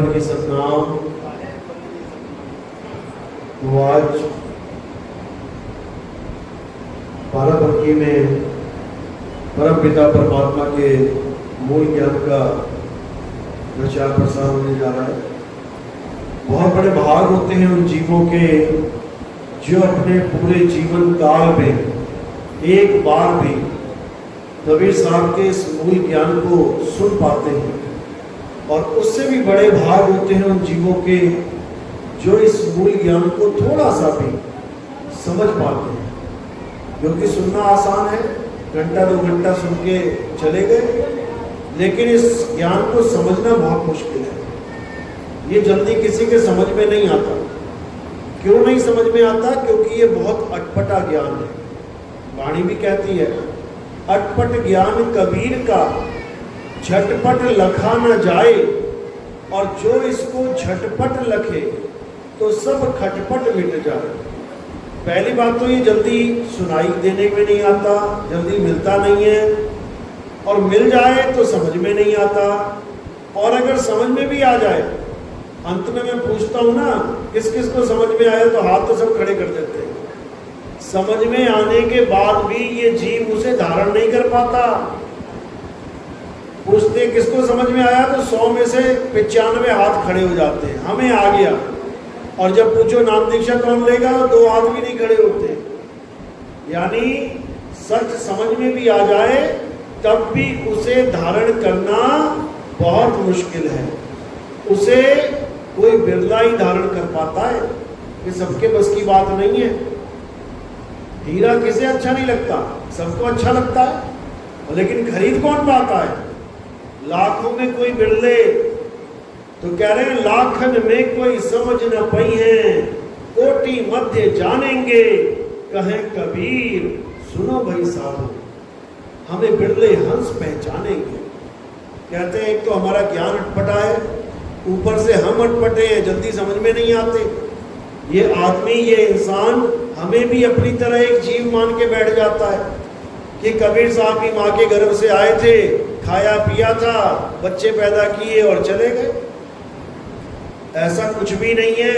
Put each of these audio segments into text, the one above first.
पद की सतनाम। तो आज बाराबंकी में परम पिता परमात्मा के मूल ज्ञान का प्रचार प्रसार होने जा रहा है। बहुत बड़े भाग होते हैं उन जीवों के जो अपने पूरे जीवन काल में एक बार भी कबीर साहब के इस मूल ज्ञान को सुन पाते हैं, और उससे भी बड़े भाग होते हैं उन जीवों के जो इस मूल ज्ञान को थोड़ा सा भी समझ पाते हैं। क्योंकि सुनना आसान है, घंटा 2 घंटा सुन के चले गए, लेकिन इस ज्ञान को समझना बहुत मुश्किल है। ये जल्दी किसी के समझ में नहीं आता। क्यों नहीं समझ में आता? क्योंकि ये बहुत अटपटा ज्ञान है। वाणी भी कहती है, अटपट ज्ञान कबीर का झटपट लखा न जाए, और जो इसको झटपट लखे तो सब खटपट मिट जाए। पहली बात तो ये जल्दी सुनाई देने में नहीं आता, जल्दी मिलता नहीं है, और मिल जाए तो समझ में नहीं आता, और अगर समझ में भी आ जाए, अंत में मैं पूछता हूँ ना किस किस को समझ में आया, तो हाथ तो सब खड़े कर देते हैं। समझ में आने के बाद भी ये जीव उसे धारण नहीं कर पाता। पूछते किसको समझ में आया, तो 100 में से 95 हाथ खड़े हो जाते हैं, हमें आ गया। और जब पूछो नाम दीक्षा कौन लेगा, 2 हाथ भी नहीं खड़े होते। यानी सच समझ में भी आ जाए तब भी उसे धारण करना बहुत मुश्किल है। उसे कोई बिरला ही धारण कर पाता है। ये सबके बस की बात नहीं है। हीरा किसे अच्छा नहीं लगता? सबको अच्छा लगता है, लेकिन खरीद कौन पाता है? लाखों में कोई बिरले। तो कह रहे हैं लाखन में कोई समझ न पई है, कोटि मध्य जानेंगे, कहें कबीर सुनो भाई साधु, हमें बिरले हंस पहचानेंगे। कहते हैं एक तो हमारा ज्ञान अटपटा है, ऊपर से हम अटपटे हैं, जल्दी समझ में नहीं आते। ये आदमी, ये इंसान हमें भी अपनी तरह एक जीव मान के बैठ जाता है कि कबीर साहब की माँ के गर्भ से आए थे, खाया पिया था, बच्चे पैदा किए और चले गए। ऐसा कुछ भी नहीं है।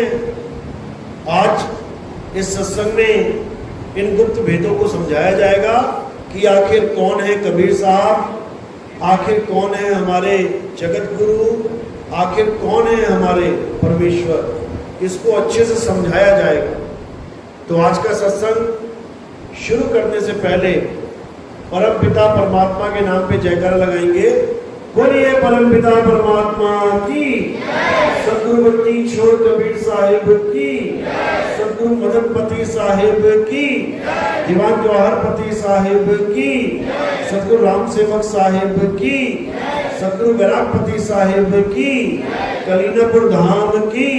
आज इस सत्संग में इन गुप्त भेदों को समझाया जाएगा कि आखिर कौन है कबीर साहब, आखिर कौन है हमारे जगत गुरु, आखिर कौन है हमारे परमेश्वर। इसको अच्छे से समझाया जाएगा। तो आज का सत्संग शुरू करने से पहले परम पिता परमात्मा के नाम पे जयकारा लगाएंगे। बोलिए परम पिता परमात्मा की, सदगुरु बंदी छोड़ कबीर साहिब की, सदगुरु मदनपति साहिब की, दीवान जवाहरपति साहिब की, सदगुरु राम सेवक साहिब की, सदगुरु वैरागपति साहिब की, कलीनापुर धाम की,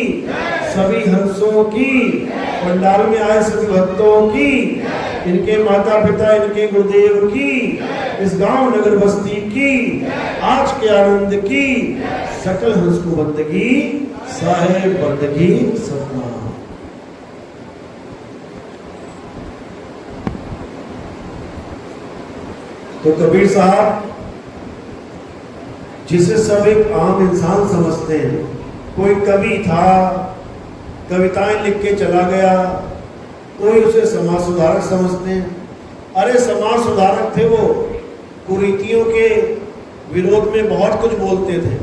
सभी हंसों की, पंडाल में आए सभी भक्तों की, इनके माता पिता, इनके गुरुदेव की, इस गांव नगर बस्ती की, आज के आनंद की, सकल हंस को बंदगी, साहेब बंदगी सतनाम। तो कबीर साहब जिसे सब एक आम इंसान समझते हैं, कोई कवि था, कविताएं लिख के चला गया, कोई उसे समाज सुधारक समझते हैं। अरे समाज सुधारक थे वो, कुरीतियों के विरोध में बहुत कुछ बोलते थे।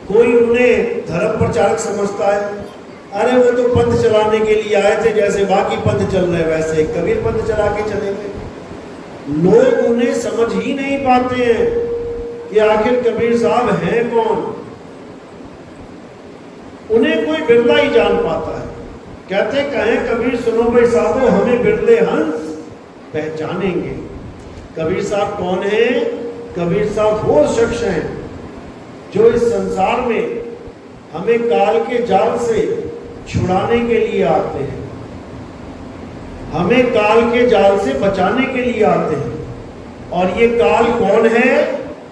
कोई उन्हें धर्म प्रचारक समझता है। अरे वो तो पंथ चलाने के लिए आए थे, जैसे बाकी पंथ चल रहे वैसे कबीर पंथ चला के चले गए। लोग उन्हें समझ ही नहीं पाते हैं कि आखिर कबीर साहब हैं कौन। उन्हें कोई बिरला ही जान पाता है। कहते कहें कबीर सुनो भाई साधो, हमें बिरले हंस पहचानेंगे। कबीर साहब कौन है? कबीर साहब वो शख्स हैं जो इस संसार में हमें काल के जाल से छुड़ाने के लिए आते हैं, हमें काल के जाल से बचाने के लिए आते हैं। और ये काल कौन है?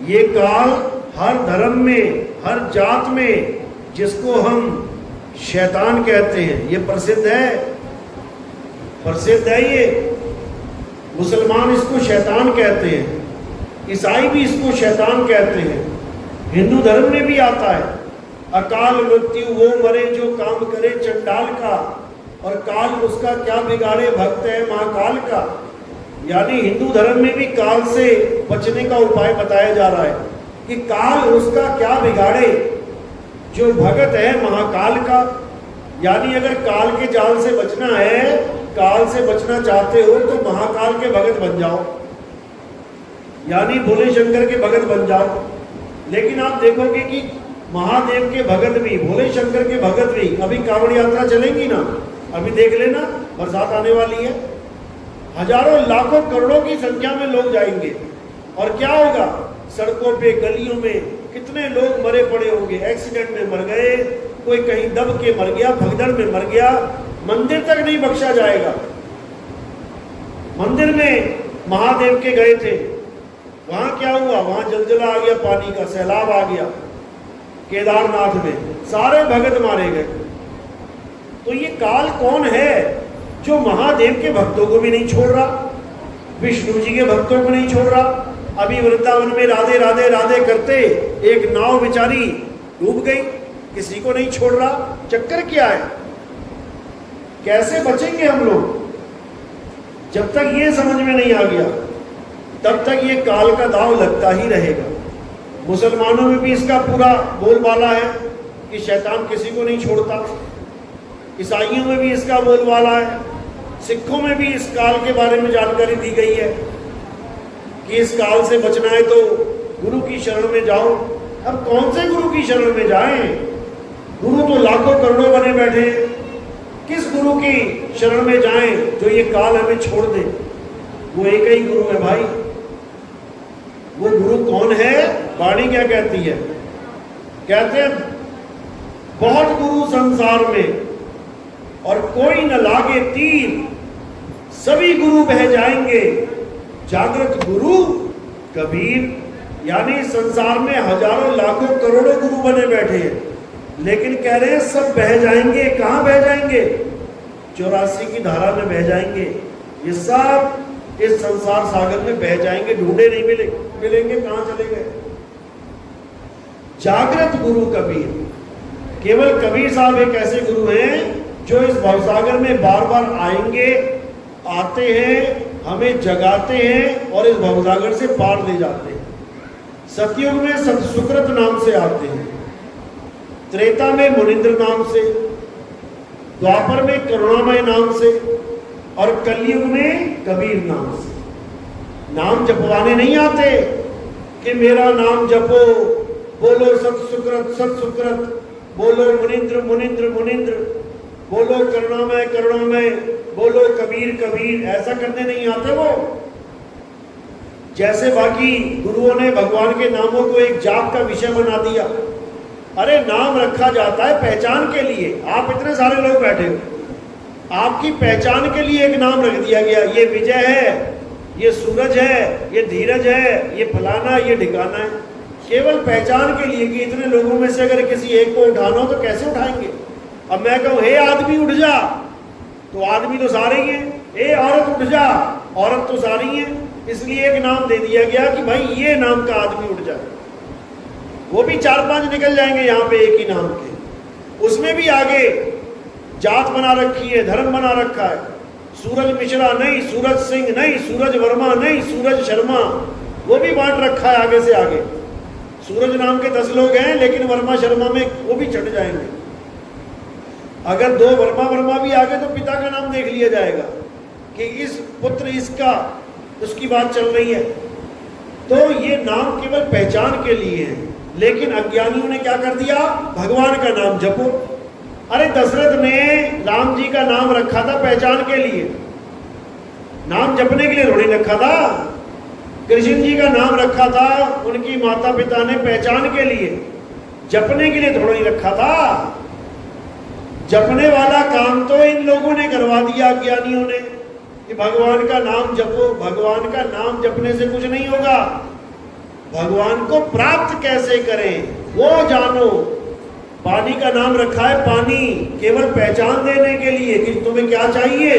ये काल हर धर्म में, हर जात में, जिसको हम शैतान कहते हैं, ये प्रसिद्ध है, प्रसिद्ध है। ये मुसलमान इसको शैतान कहते हैं, ईसाई भी इसको शैतान कहते हैं, हिंदू धर्म में भी आता है। अकाल मृत्यु वो मरे जो काम करे चंडाल का, और काल उसका क्या बिगाड़े भक्त है महाकाल का। यानी हिंदू धर्म में भी काल से बचने का उपाय बताया जा रहा है कि काल उसका क्या बिगाड़े जो भगत है महाकाल का। यानी अगर काल के जाल से बचना है, काल से बचना चाहते हो तो महाकाल के भगत बन जाओ, यानी भोले शंकर के भगत बन जाओ। लेकिन आप देखोगे कि महादेव के भगत भी, भोले शंकर के भगत भी, अभी कांवड़ यात्रा चलेंगी ना, अभी देख लेना, बरसात आने वाली है, हजारों लाखों करोड़ों की संख्या में लोग जाएंगे। और क्या होगा, सड़कों पे गलियों में कितने लोग मरे पड़े होंगे, एक्सीडेंट में मर गए, कोई कहीं दब के मर गया, भगदड़ में मर गया, मंदिर तक नहीं बख्शा जाएगा। मंदिर में महादेव के गए थे, वहां क्या हुआ, वहां जलजला आ गया, पानी का सैलाब आ गया, केदारनाथ में सारे भगत मारे गए। तो ये काल कौन है जो महादेव के भक्तों को भी नहीं छोड़ रहा, विष्णु जी के भक्तों को नहीं छोड़ रहा। अभी वृंदावन में राधे राधे राधे करते एक नाव बेचारी डूब गई, किसी को नहीं छोड़ रहा। चक्कर क्या है, कैसे बचेंगे हम लोग? जब तक ये समझ में नहीं आ गया तब तक ये काल का दाव लगता ही रहेगा। मुसलमानों में भी इसका पूरा बोलबाला है कि शैतान किसी को नहीं छोड़ता, ईसाइयों में भी इसका बोलबाला है, सिखों में भी इस काल के बारे में जानकारी दी गई है कि इस काल से बचना है तो गुरु की शरण में जाओ। अब कौन से गुरु की शरण में जाएं? गुरु तो लाखों करोड़ों बने बैठे हैं, किस गुरु की शरण में जाएं जो ये काल हमें छोड़ दे? वो एक ही गुरु है भाई। वो गुरु कौन है? वाणी क्या कहती है? कहते हैं बहुत गुरु संसार में और कोई न लागे तीर, सभी गुरु बह जाएंगे, जागृत गुरु कबीर। यानी संसार में हजारों लाखों करोड़ों गुरु बने बैठे हैं, लेकिन कह रहे हैं सब बह जाएंगे। कहां बह जाएंगे? 84 की धारा में बह जाएंगे। ये सब इस संसार सागर में बह जाएंगे, ढूंढे नहीं मिलेंगे, कहां चले गए? जागृत गुरु कबीर। केवल कबीर साहब एक ऐसे गुरु हैं जो इस भवसागर में बार बार आएंगे, आते हैं, हमें जगाते हैं और इस भवसागर से पार ले जाते हैं। सतयुग में सतसुकृत नाम से आते हैं, त्रेता में मुनिंद्र नाम से, द्वापर में करुणामय नाम से और कलयुग में कबीर नाम से। नाम जपवाने नहीं आते कि मेरा नाम जपो, बोलो सतसुकृत सतसुकृत, बोलो मुनिंद्र मुनिंद्र मुनिंद्र, बोलो करुणामय करुणामय, बोलो कबीर कबीर, ऐसा करने नहीं आते वो। जैसे बाकी गुरुओं ने भगवान के नामों को एक जाप का विषय बना दिया। अरे नाम रखा जाता है पहचान के लिए। आप इतने सारे लोग बैठे हो, आपकी पहचान के लिए एक नाम रख दिया गया, ये विजय है, ये सूरज है, ये धीरज है, ये फलाना, ये ठिकाना है, केवल पहचान के लिए कि इतने लोगों में से अगर किसी एक को उठाना हो तो कैसे उठाएंगे? अब मैं कहूं हे आदमी उठ जा, तो आदमी तो सारे ही हैं। हे औरत उठ जा, औरत तो सारी हैं। इसलिए एक नाम दे दिया गया कि भाई ये नाम का आदमी उठ जाए। वो भी 4-5 निकल जाएंगे यहाँ पे एक ही नाम के। उसमें भी आगे जात बना रखी है, धर्म बना रखा है। सूरज मिश्रा नहीं, सूरज सिंह नहीं, सूरज वर्मा नहीं, सूरज शर्मा, वो भी बांट रखा है आगे से आगे। सूरज नाम के 10 लोग हैं, लेकिन वर्मा शर्मा में वो भी चढ़ जाएंगे। अगर 2 वर्मा भी आगे तो पिता का नाम देख लिया जाएगा कि इस पुत्र इसका, उसकी बात चल रही है। तो ये नाम केवल पहचान के लिए है, लेकिन अज्ञानियों ने क्या कर दिया? भगवान का नाम जपो। अरे दशरथ ने राम जी का नाम रखा था पहचान के लिए, नाम जपने के लिए थोड़ी रखा था। कृष्ण जी का नाम रखा था उनकी माता पिता ने पहचान के लिए, जपने के लिए थोड़ी रखा था। जपने वाला काम तो इन लोगों ने करवा दिया अज्ञानियों ने कि भगवान का नाम जपो। भगवान का नाम जपने से कुछ नहीं होगा। भगवान को प्राप्त कैसे करें वो जानो। पानी का नाम रखा है पानी, केवल पहचान देने के लिए कि तुम्हें क्या चाहिए,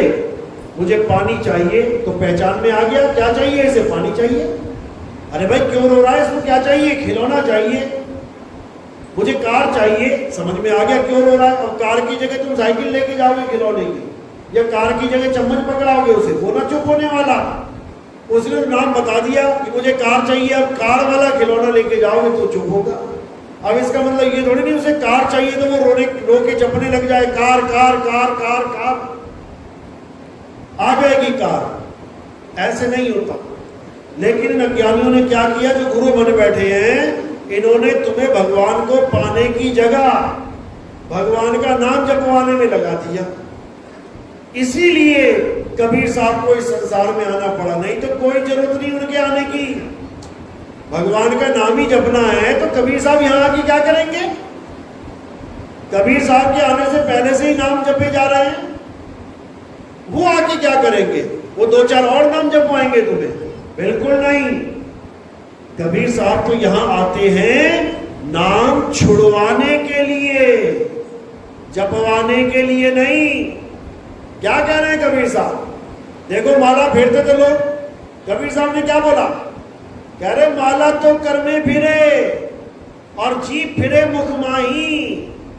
मुझे पानी चाहिए, तो पहचान में आ गया क्या चाहिए इसे, पानी चाहिए। अरे भाई क्यों रो रहा है, इसको क्या चाहिए, खिलौना चाहिए। मुझे कार चाहिए, समझ में आ गया क्यों रो रहा है। और कार की जगह तुम साइकिल लेके जाओगे खिलौने की, या कार की जगह चम्मच पकड़ाओगे उसे, वो ना चुप होने वाला। उसने नाम बता दिया कि मुझे कार चाहिए, अब कार वाला खिलौना लेके जाओगे तो चुप होगा। अब इसका मतलब ये थोड़ी नहीं उसे कार चाहिए तो वो रो के जपने लग जाए, car car car car car, आ जाएगी कार। ऐसे नहीं होता। लेकिन इन अज्ञानियों ने क्या किया, जो गुरु बन बैठे हैं, इन्होंने तुम्हें भगवान को पाने की जगह भगवान का नाम जपवाने में लगा दिया। इसीलिए कबीर साहब को इस संसार में आना पड़ा, नहीं तो कोई जरूरत नहीं उनके आने की। भगवान का नाम ही जपना है तो कबीर साहब यहां आके क्या करेंगे? कबीर साहब के आने से पहले से ही नाम जपे जा रहे हैं, वो आके क्या करेंगे? वो 2-4 और नाम जपवाएंगे तुम्हें? बिल्कुल नहीं। कबीर साहब तो यहां आते हैं नाम छुड़वाने के लिए, जपवाने के लिए नहीं। क्या कह रहे हैं कबीर साहब? देखो माला फेरते थे लोग, कबीर साहब ने क्या बोला? कह रहे माला तो कर में फिरे और जीभ फिरे मुख माही,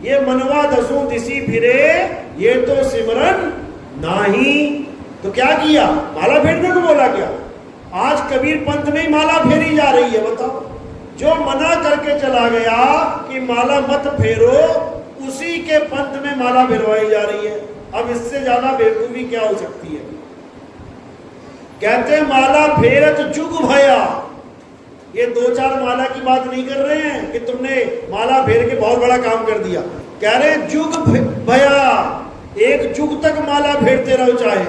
ये मनवा दसों दिशी फिरे, ये तो सिमरन नाही। तो क्या किया? माला फेरने को बोला क्या? आज कबीर पंथ में ही माला फेरी जा रही है। बताओ, जो मना करके चला गया कि माला मत फेरो, उसी के पंथ में माला फेरवाई जा रही है। अब इससे ज्यादा बेवकूफी क्या हो सकती है? कहते माला फेरत जुग भया। ये 2-4 माला की बात नहीं कर रहे हैं कि तुमने माला फेर के बहुत बड़ा काम कर दिया। कह रहे जुग भया, एक जुग तक माला फेरते रहो। चाहे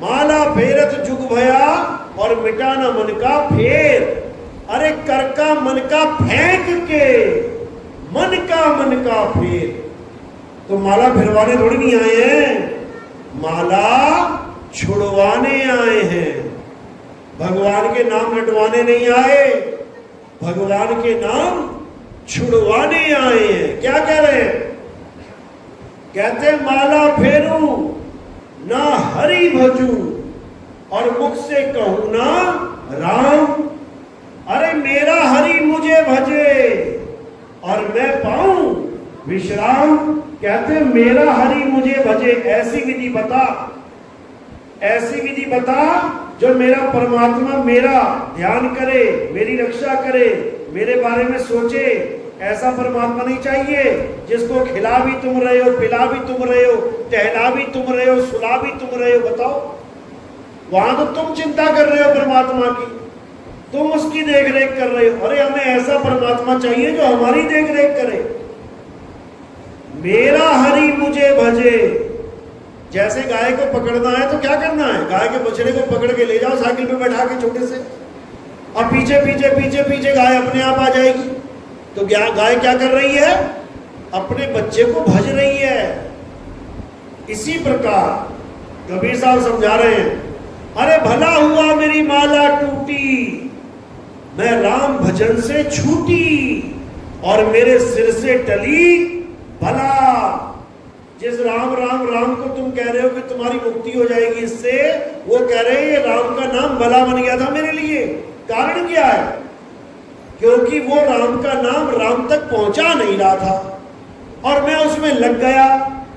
माला फेरत जुग भया और मिटाना मन का फेर। अरे कर का मन का फेंक के मन का फेर। तो माला फिरवाने थोड़ी नहीं आए हैं, माला छुड़वाने आए हैं। भगवान के नाम रटवाने नहीं आए, भगवान के नाम छुड़वाने आए हैं। क्या कह रहे हैं? कहते माला फेरू ना हरि भजू और मुख से कहूं ना राम। अरे मेरा हरि मुझे भजे और मैं पाऊं विश्राम। कहते मेरा हरि मुझे भजे, ऐसी विधि बता, ऐसी विधि बता जो मेरा परमात्मा मेरा ध्यान करे, मेरी रक्षा करे, मेरे बारे में सोचे। ऐसा परमात्मा नहीं चाहिए जिसको खिला भी तुम रहे हो, पिला भी तुम रहे हो, टहला भी तुम रहे हो, सुला भी तुम रहे हो। बताओ, वहां तो तुम चिंता कर रहे हो परमात्मा की, तुम उसकी देख रेख कर रहे हो। अरे हमें ऐसा परमात्मा चाहिए जो हमारी देख रेख करे। मेरा हरि मुझे भजे। जैसे गाय को पकड़ना है तो क्या करना है? गाय के बछड़े को पकड़ के ले जाओ साइकिल पे बैठा के छोटे से, और पीछे पीछे पीछे पीछे गाय अपने आप आ जाएगी। तो गाय क्या कर रही है? अपने बच्चे को भज रही है। इसी प्रकार कबीर साहब समझा रहे हैं, अरे भला हुआ मेरी माला टूटी, मैं राम भजन से छूटी और मेरे सिर से टली भला। जिस राम राम राम को तुम कह रहे हो कि तुम्हारी मुक्ति हो जाएगी इससे, वो कह रहे हैं ये राम का नाम भला बन गया था मेरे लिए। कारण क्या है? क्योंकि वो राम का नाम राम तक पहुंचा नहीं रहा था और मैं उसमें लग गया,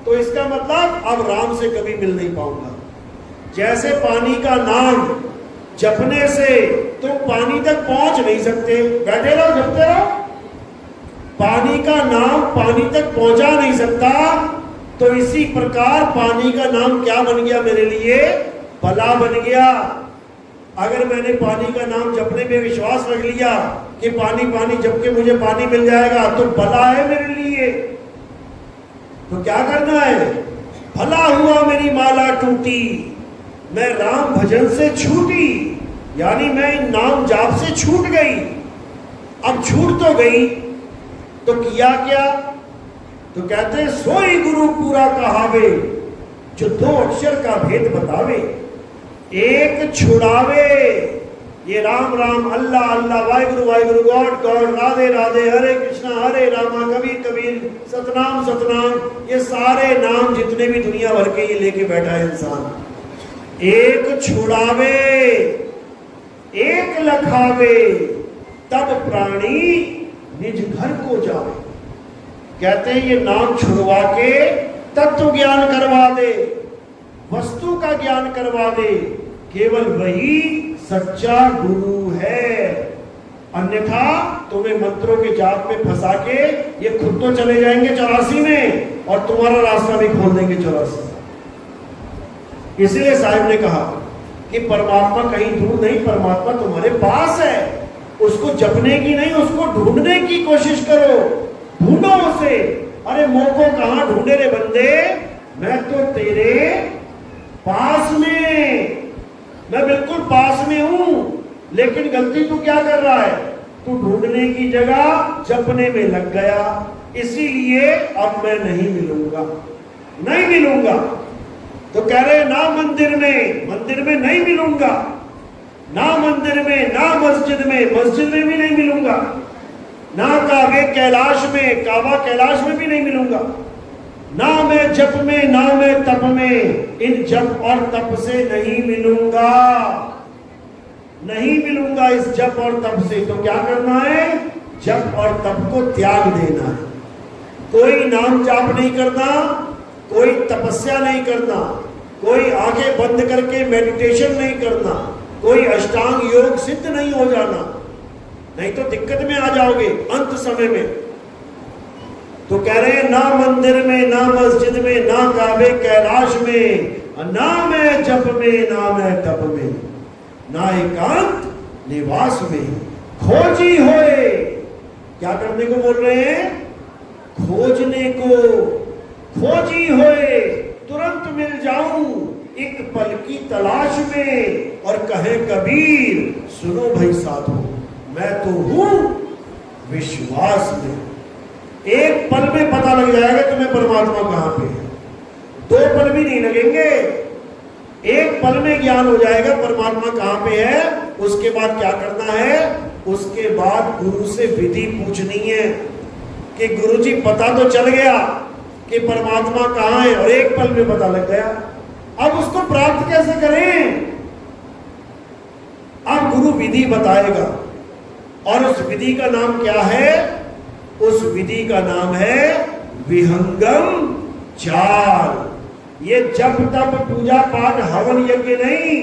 तो इसका मतलब अब राम से कभी मिल नहीं पाऊंगा। जैसे पानी का नाम जपने से तुम पानी तक पहुंच नहीं सकते, बैठे रहो जपते रहो, पानी का नाम पानी तक पहुंचा नहीं सकता। तो इसी प्रकार पानी का नाम क्या बन गया मेरे लिए? भला बन गया। अगर मैंने पानी का नाम जपने में विश्वास रख लिया कि पानी पानी जप के मुझे पानी मिल जाएगा, तो भला है मेरे लिए। तो क्या करना है? भला हुआ मेरी माला टूटी, मैं राम भजन से छूटी, यानी मैं इन नाम जाप से छूट गई। अब छूट तो गई, तो किया क्या? तो कहते हैं सोई गुरु पूरा कहावे, जो 2 अक्षर का भेद बतावे, एक छुड़ावे। ये राम राम, अल्लाह अल्लाह, वाहिगुरु वाहिगुरु, गॉड गॉड, राधे राधे, हरे कृष्णा हरे रामा, कबीर कबीर, सतनाम सतनाम, ये सारे नाम जितने भी दुनिया भर के ये लेके बैठा है इंसान। एक छुड़ावे एक लखावे, तब प्राणी निज घर को जावे। कहते हैं ये नाम छुड़वा के तत्व ज्ञान करवा दे, वस्तु का ज्ञान करवा दे, केवल वही सच्चा गुरु है। अन्यथा तुम्हें मंत्रों के जाप में फंसा के ये खुद तो चले जाएंगे 84 में और तुम्हारा रास्ता भी खोल देंगे 84। इसलिए साहिब ने कहा कि परमात्मा कहीं दूर नहीं, परमात्मा तुम्हारे पास है। उसको जपने की नहीं, उसको ढूंढने की कोशिश करो, ढूंढो उसे। अरे मोह को कहां ढूंढे रे बंदे, मैं तो तेरे पास में, मैं बिल्कुल पास में हूं। लेकिन गलती तू क्या कर रहा है, तू ढूंढने की जगह जपने में लग गया। इसीलिए अब मैं नहीं मिलूंगा, नहीं मिलूंगा। तो कह रहे ना मंदिर में नहीं मिलूंगा, ना मंदिर में, ना मस्जिद में भी नहीं मिलूंगा, ना काबे कैलाश में, काबा कैलाश में भी नहीं मिलूंगा, ना मैं जप में, ना मैं तप में, इन जप और तप से नहीं मिलूंगा, नहीं मिलूंगा इस जप और तप से। तो क्या करना है, जप और तप को त्याग देना है। कोई नाम जाप नहीं करना, कोई तपस्या नहीं करना, कोई आंखें बंद करके मेडिटेशन नहीं करना, कोई अष्टांग योग सिद्ध नहीं हो जाना, नहीं तो दिक्कत में आ जाओगे अंत समय में। तो कह रहे हैं ना मंदिर में, ना मस्जिद में, ना काबे कैलाश में, ना मैं जप में, ना मैं तप में, ना एकांत निवास में, खोजी होए। क्या करने को बोल रहे हैं, खोजने को। खोजी होए तुरंत मिल जाऊं एक पल की तलाश में। और कहे कबीर सुनो भाई साधु, मैं तो हूं विश्वास में। एक पल में पता लग जाएगा तुम्हें परमात्मा कहां पे है, 2 पल भी नहीं लगेंगे, एक पल में ज्ञान हो जाएगा परमात्मा कहां पे है। उसके बाद क्या करना है, उसके बाद गुरु से विधि पूछनी है कि गुरुजी पता तो चल गया कि परमात्मा कहां है, और एक पल में पता लग गया। अब उसको प्राप्त कैसे करें, अब गुरु विधि बताएगा। और उस विधि का नाम क्या है, उस विधि का नाम है विहंगम चाल। ये जप तप पूजा पाठ हवन यज्ञ नहीं,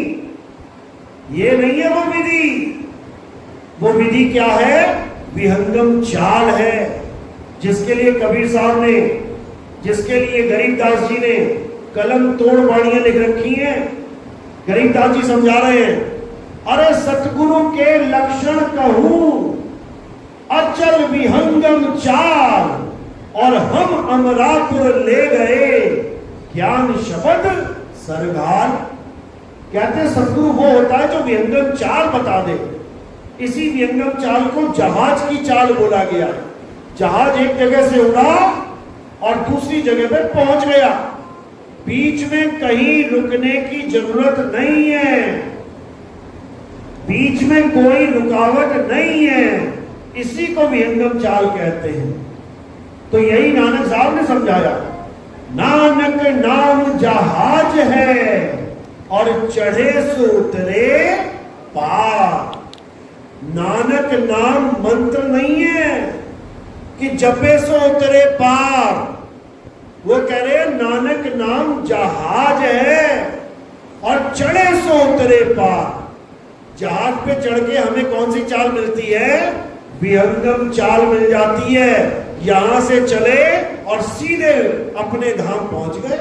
ये नहीं है वो विधि। वो विधि क्या है, विहंगम चाल है, जिसके लिए कबीर साहब ने, जिसके लिए गरीबदास जी ने कलम तोड़ वाणियां लिख रखी हैं। गरीबदास जी समझा रहे हैं, अरे सतगुरु के लक्षण कहूं अचल विहंगम चाल, और हम अमरापुर ले गए ज्ञान शब्द सरगाल। कहते सतगुरु वो होता है जो विहंगम चाल बता दे। इसी विहंगम चाल को जहाज की चाल बोला गया। जहाज एक जगह से उड़ा और दूसरी जगह पे पहुंच गया, बीच में कहीं रुकने की जरूरत नहीं है, बीच में कोई रुकावट नहीं है। इसी को विहंगम चाल कहते हैं। तो यही नानक साहब ने समझाया, नानक नाम जहाज है और चढ़े सो उतरे पार। नानक नाम मंत्र नहीं है कि जपे सो उतरे पार। वो कह रहे हैं नानक नाम जहाज है और चढ़े सो उतरे पार। जहाज पे चढ़ के हमें कौन सी चाल मिलती है, विहंगम चाल मिल जाती है। यहां से चले और सीधे अपने धाम पहुंच गए।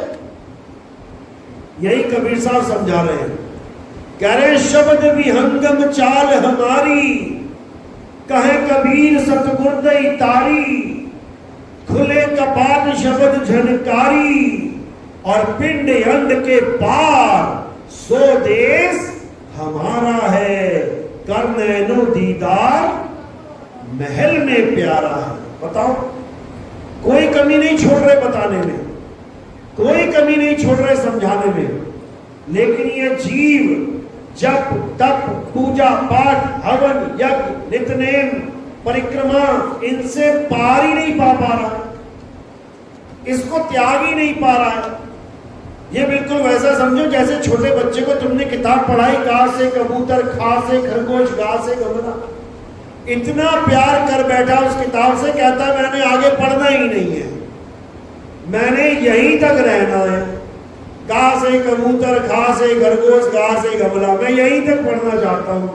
यही कबीर साहब समझा रहे हैं। कह रहे शब्द विहंगम चाल हमारी, कहे कबीर सतगुरदई तारी। खुले कपाट शब्द झनकारी और पिंड अंड के पार। सो देश हमारा है कर नैनो दीदार महल में प्यारा है। बताओ, कोई कमी नहीं छोड़ रहे बताने में, कोई कमी नहीं छोड़ रहे समझाने में। लेकिन ये जीव जप तप पूजा पाठ हवन यज्ञ नित्यनेम परिक्रमा इनसे पार ही नहीं पा रहा, इसको त्याग ही नहीं पा रहा है। ये बिल्कुल वैसा समझो जैसे छोटे बच्चे को तुमने किताब पढ़ाई, का से कबूतर, खा से खरगोश, गा से गमला। इतना प्यार कर बैठा उस किताब से, कहता है मैंने आगे पढ़ना ही नहीं है, मैंने यहीं तक रहना है। का से कबूतर, खा से खरगोश, गा से गमला, मैं यहीं तक पढ़ना चाहता हूं।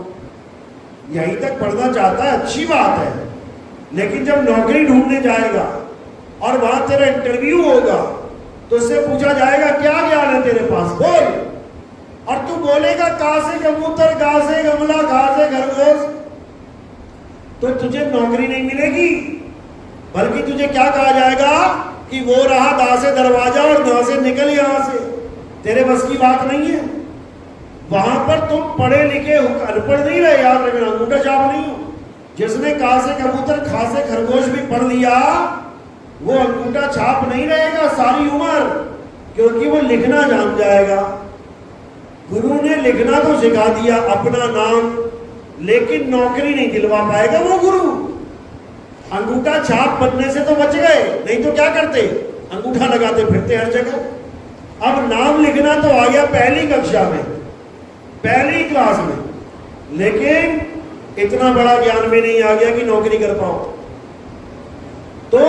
यहीं तक पढ़ना चाहता है, अच्छी बात है, लेकिन जब नौकरी ढूंढने जाएगा और वहां तेरा इंटरव्यू होगा तो उससे पूछा जाएगा क्या ज्ञान है तेरे पास, बोल, और तू बोलेगा का से कबूतर, गा से गमला, घा से खरगोश, तो तुझे नौकरी नहीं मिलेगी। बल्कि तुझे क्या कहा जाएगा कि वो रहा दा से दरवाजा और दा से निकल यहां से, तेरे बस की बात नहीं है। वहां पर तुम पढ़े लिखे अनपढ़ नहीं रहे, याद रखना, अंगूठा छाप नहीं हो। जिसने का से कबूतर, खा से खरगोश भी पढ़ लिया वो अंगूठा छाप नहीं रहेगा सारी उम्र, क्योंकि वो लिखना जान जाएगा। गुरु ने लिखना तो सिखा दिया, अपना नाम, लेकिन नौकरी नहीं दिलवा पाएगा वो गुरु। अंगूठा छाप बनने से तो बच गए, नहीं तो क्या करते, अंगूठा लगाते फिरते हर जगह। अब नाम लिखना तो आ गया पहली कक्षा में, पहली क्लास में, लेकिन इतना बड़ा ज्ञान में नहीं आ गया कि नौकरी कर पाओ। तो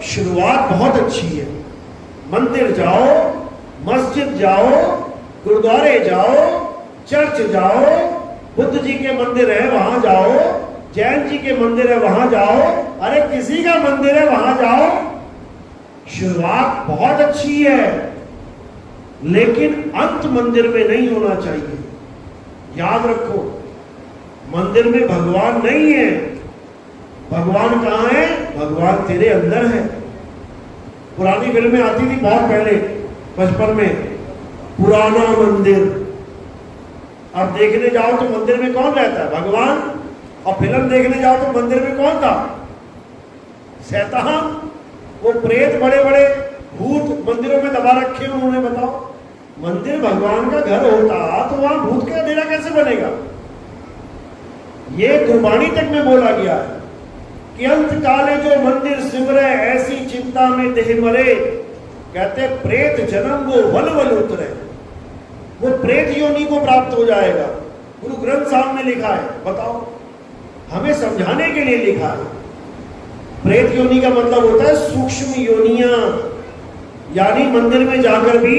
शुरुआत बहुत अच्छी है। मंदिर जाओ, मस्जिद जाओ, गुरुद्वारे जाओ, चर्च जाओ, बुद्ध जी के मंदिर है वहां जाओ, जैन जी के मंदिर है वहां जाओ, अरे किसी का मंदिर है वहां जाओ। शुरुआत बहुत अच्छी है, लेकिन अंत मंदिर में नहीं होना चाहिए। याद रखो, मंदिर में भगवान नहीं है। भगवान कहां है? भगवान तेरे अंदर है। पुरानी फिल्में आती थी बहुत पहले, बचपन में, पुराना मंदिर। अब देखने जाओ तो मंदिर में कौन रहता है? भगवान। और फिल्म देखने जाओ तो मंदिर में कौन था? शैतान। वो प्रेत, बड़े बड़े भूत मंदिरों में दबा रखे उन्होंने। बताओ, मंदिर भगवान का घर होता तो वहां भूत का डेरा कैसे बनेगा? ये गुरबाणी तक में बोला गया है कि अंत काले जो मंदिर सिमरे, ऐसी चिंता में देह मरे। कहते प्रेत जन्म वो वल वल उतरे, वो प्रेत योनि को प्राप्त हो जाएगा। गुरु ग्रंथ साहब ने लिखा है। बताओ, हमें समझाने के लिए लिखा है। प्रेत योनि का मतलब होता है सूक्ष्म योनियां, यानी मंदिर में जाकर भी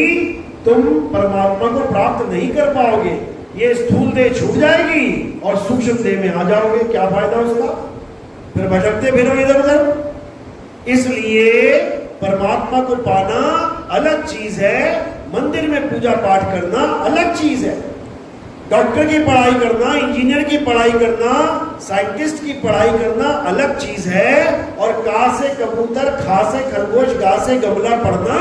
तुम परमात्मा को प्राप्त नहीं कर पाओगे। ये स्थूल देह छूट जाएगी और सूक्ष्म देह में आ जाओगे, क्या फायदा उसका? फिर भटकते फिरो इधर उधर। इसलिए परमात्मा को पाना अलग चीज है, मंदिर में पूजा पाठ करना अलग चीज है। डॉक्टर की पढ़ाई करना, इंजीनियर की पढ़ाई करना, साइंटिस्ट की पढ़ाई करना अलग चीज है, और का से कबूतर, खा से खरगोश, गा से गमला पढ़ना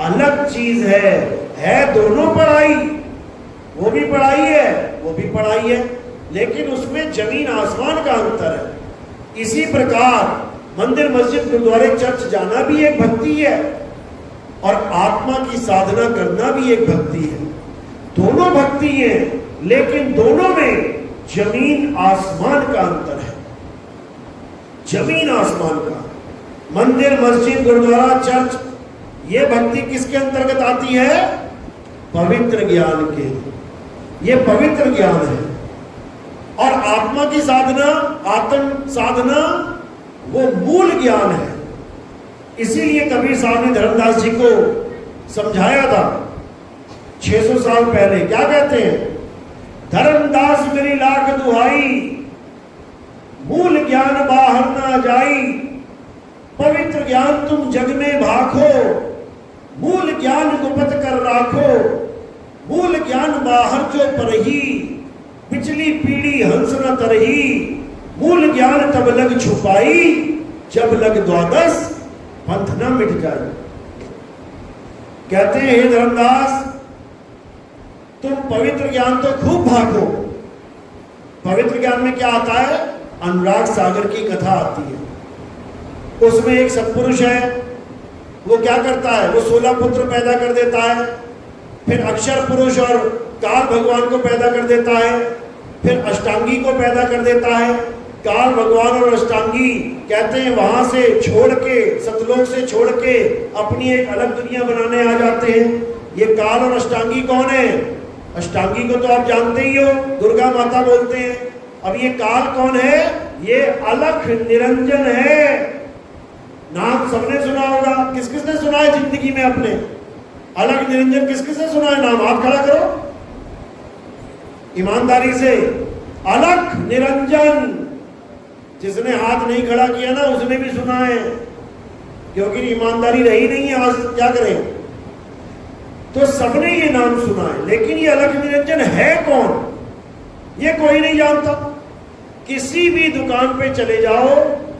अलग चीज है दोनों पढ़ाई। वो भी पढ़ाई है, वो भी पढ़ाई है, लेकिन उसमें जमीन आसमान का अंतर है। इसी प्रकार मंदिर, मस्जिद, गुरुद्वारे, चर्च जाना भी एक भक्ति है, और आत्मा की साधना करना भी एक भक्ति है। दोनों भक्ति है, लेकिन दोनों में जमीन आसमान का अंतर है। जमीन आसमान का। मंदिर, मस्जिद, गुरुद्वारा, चर्च, ये भक्ति किसके अंतर्गत आती है? पवित्र ज्ञान के। ये पवित्र ज्ञान है। और आत्मा की साधना, आत्म साधना, वो मूल ज्ञान है। इसीलिए कबीर साहब ने धर्मदास जी को समझाया था 600 साल पहले। क्या कहते हैं? धर्मदास मेरी लाख दुहाई, मूल ज्ञान बाहर ना जाई। पवित्र ज्ञान तुम जग में भाखो, मूल ज्ञान गुप्त कर राखो। मूल ज्ञान बाहर जो परही, पिछली पीढ़ी हंस न तरही। मूल ज्ञान तब लग छुपाई, जब लग द्वादश पंथ न मिट जाए। कहते हैं हे धर्मदास, तुम पवित्र ज्ञान तो खूब भागो। पवित्र ज्ञान में क्या आता है? अनुराग सागर की कथा आती है। उसमें एक सत्पुरुष है, वो क्या करता है? वो 16 पुत्र पैदा कर देता है, फिर अक्षर पुरुष और काल भगवान को पैदा कर देता है, फिर अष्टांगी को पैदा कर देता है। काल भगवान और अष्टांगी कहते हैं वहां से छोड़ के, सतलोक से छोड़ के अपनी एक अलग दुनिया बनाने आ जाते हैं। ये काल और अष्टांगी कौन है? अष्टांगी को तो आप जानते ही हो, दुर्गा माता बोलते हैं। अब ये काल कौन है? ये अलख निरंजन है। नाम सबने सुना होगा। किस किसने सुना है जिंदगी में अपने अलख निरंजन? किस किसने सुना है नाम? हाथ खड़ा करो ईमानदारी से। अलख निरंजन। जिसने हाथ नहीं खड़ा किया ना उसने भी सुना है, क्योंकि ईमानदारी रही नहीं है। आज क्या करें? तो सबने ये नाम सुना है, लेकिन ये अलख निरंजन है कौन? ये कोई नहीं जानता। किसी भी दुकान पे चले जाओ,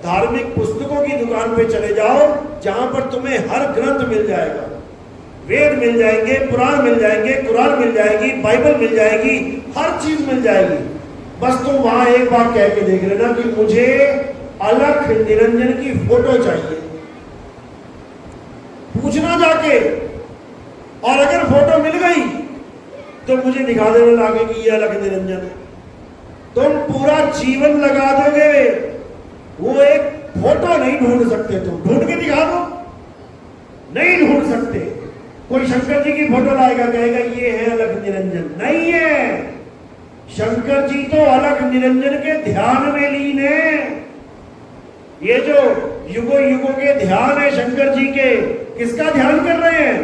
धार्मिक पुस्तकों की दुकान पे चले जाओ, जहां पर तुम्हें हर ग्रंथ मिल जाएगा। वेद मिल जाएंगे, पुराण मिल जाएंगे, कुरान मिल जाएगी, बाइबल मिल जाएगी, हर चीज मिल जाएगी। बस तुम वहां एक बार कह के देख लेना कि मुझे अलख निरंजन की फोटो चाहिए। पूछना जाके, और अगर फोटो मिल गई तो मुझे दिखा देने लागे कि ये अलख निरंजन है। तुम पूरा जीवन लगा दोगे, वो एक फोटो नहीं ढूंढ सकते। तुम ढूंढ के दिखा दो, नहीं ढूंढ सकते। कोई शंकर जी की फोटो लाएगा, कहेगा ये है अलख निरंजन? नहीं है। शंकर जी तो अलख निरंजन के ध्यान में लीन है। ये जो युगों युगों के ध्यान है शंकर जी के, किसका ध्यान कर रहे हैं?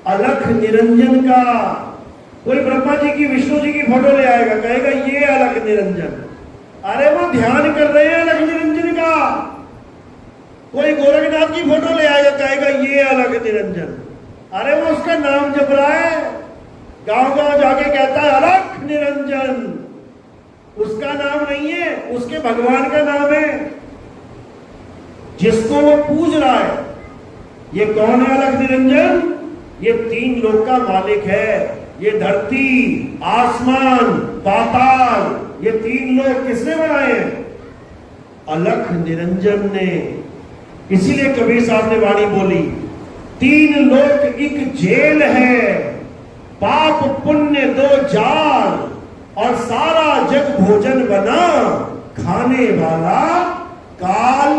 अलख निरंजन का। कोई ब्रह्मा जी की, विष्णु जी की फोटो ले आएगा, कहेगा ये अलख निरंजन। अरे वो ध्यान कर रहे हैं अलख निरंजन का। कोई गोरखनाथ की फोटो ले आएगा, कहेगा ये अलख निरंजन। अरे वो उसका नाम जप रहा है, गांव गांव जाके कहता है अलख निरंजन। उसका नाम नहीं है, उसके भगवान का नाम है, जिसको वो पूज रहा है। ये कौन है अलख निरंजन? ये तीन लोक का मालिक है। ये धरती, आसमान, पाताल, ये तीन लोक किसने बनाए हैं? अलख निरंजन ने। इसीलिए कबीर साहब ने वाणी बोली, तीन लोक एक जेल है, पाप पुण्य दो जाल, और सारा जग भोजन बना, खाने वाला काल।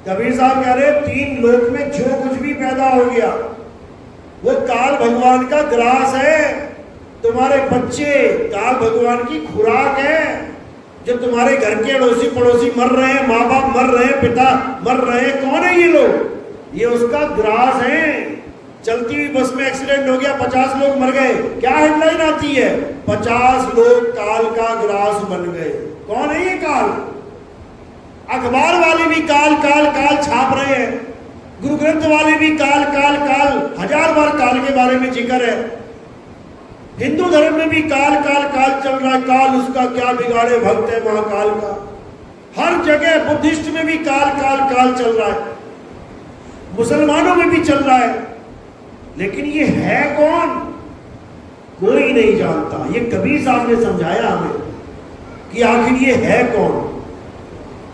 कबीर साहब कह रहे तीन लोक में जो कुछ भी पैदा हो गया वो काल भगवान का ग्रास है। तुम्हारे बच्चे काल भगवान की खुराक है। जो तुम्हारे घर के अड़ोसी पड़ोसी मर रहे हैं, माँ बाप मर रहे हैं, पिता मर रहे हैं, कौन है ये लोग? ये उसका ग्रास है। चलती हुई बस में एक्सीडेंट हो गया, 50 लोग मर गए, क्या हेडलाइन आती है? 50 लोग काल का ग्रास बन गए। कौन है ये काल? अखबार वाले भी काल काल काल छाप रहे हैं, गुरु ग्रंथ वाले भी काल काल काल, 1000 बार काल के बारे में जिक्र है। हिंदू धर्म में भी काल काल काल चल रहा है, काल उसका क्या बिगाड़े भक्त है महाकाल का। हर जगह बुद्धिस्ट में भी काल काल काल चल रहा है, मुसलमानों में भी चल रहा है। लेकिन ये है कौन? कोई नहीं जानता। ये कबीर साहब ने समझाया हमें कि आखिर ये है कौन।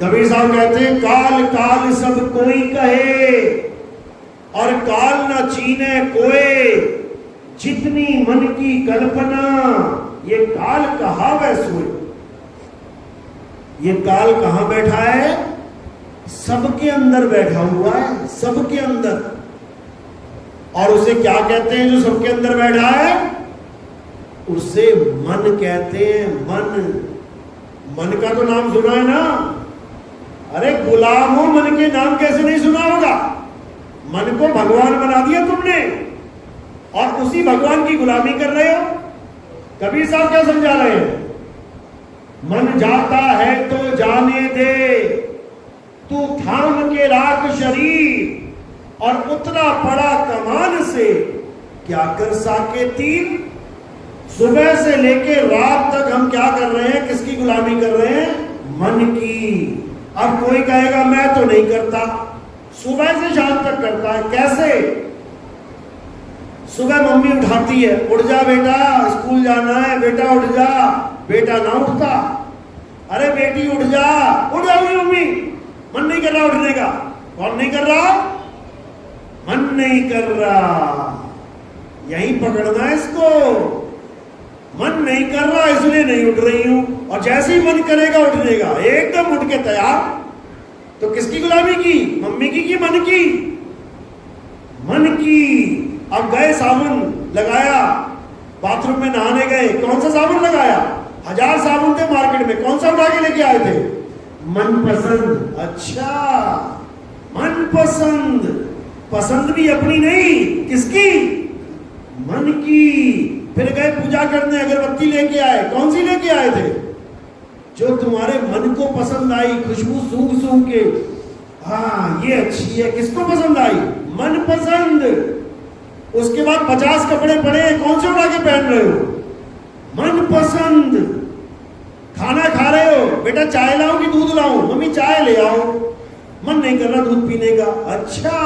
कबीर साहब कहते हैं, काल काल सब कोई कहे, और काल न चीने कोई, जितनी मन की कल्पना, ये काल कहाँ वै सोए। ये काल कहाँ बैठा है? सबके अंदर बैठा हुआ है, सबके अंदर। और उसे क्या कहते हैं जो सबके अंदर बैठा है? उसे मन कहते हैं। मन, मन का तो नाम सुना है ना? अरे गुलामों, मन के नाम कैसे नहीं सुना होगा? मन को भगवान बना दिया तुमने, और उसी भगवान की गुलामी कर रहे हो। कबीर साहब क्या समझा रहे हैं? मन जाता है तो जाने दे, तू थाम के राख शरीर, और उतना पड़ा कमान से, क्या कर साके तीर। सुबह से लेके रात तक हम क्या कर रहे हैं? किसकी गुलामी कर रहे हैं? मन की। अब कोई कहेगा मैं तो नहीं करता, सुबह से शाम तक करता है। कैसे? सुबह मम्मी उठाती है, उठ जा बेटा स्कूल जाना है, बेटा उठ जा। बेटा ना उठता, अरे बेटी उठ जा, उठ जाओगी मम्मी, मन नहीं कर रहा उठने का। कौन नहीं कर रहा? मन नहीं कर रहा। यही पकड़ना है इसको। मन नहीं कर रहा इसलिए नहीं उठ रही हूं, और जैसे ही मन करेगा उठने का, एकदम उठ के तैयार। तो किसकी गुलामी की? मम्मी की कि मन की? मन की। अब गए, साबुन लगाया, बाथरूम में नहाने गए, कौन सा साबुन लगाया? 1000 साबुन थे मार्केट में, कौन सा उठा के लेके आए थे? मनपसंद। अच्छा, मनपसंद। पसंद भी अपनी नहीं, किसकी? मन की। फिर गए पूजा करने, अगरबत्ती लेके आए, कौन सी लेके आए थे? जो तुम्हारे मन को पसंद आई, खुशबू सूंघ सूंघ के, हाँ ये अच्छी है, किसको पसंद आई? मन पसंद। उसके बाद 50 कपड़े पड़े, कौन से उठा के पहन रहे हो? मन पसंद। खाना खा रहे हो, बेटा चाय लाऊं कि दूध लाऊं? मम्मी चाय ले आओ। मन नहीं कर रहा दूध पीने का। अच्छा,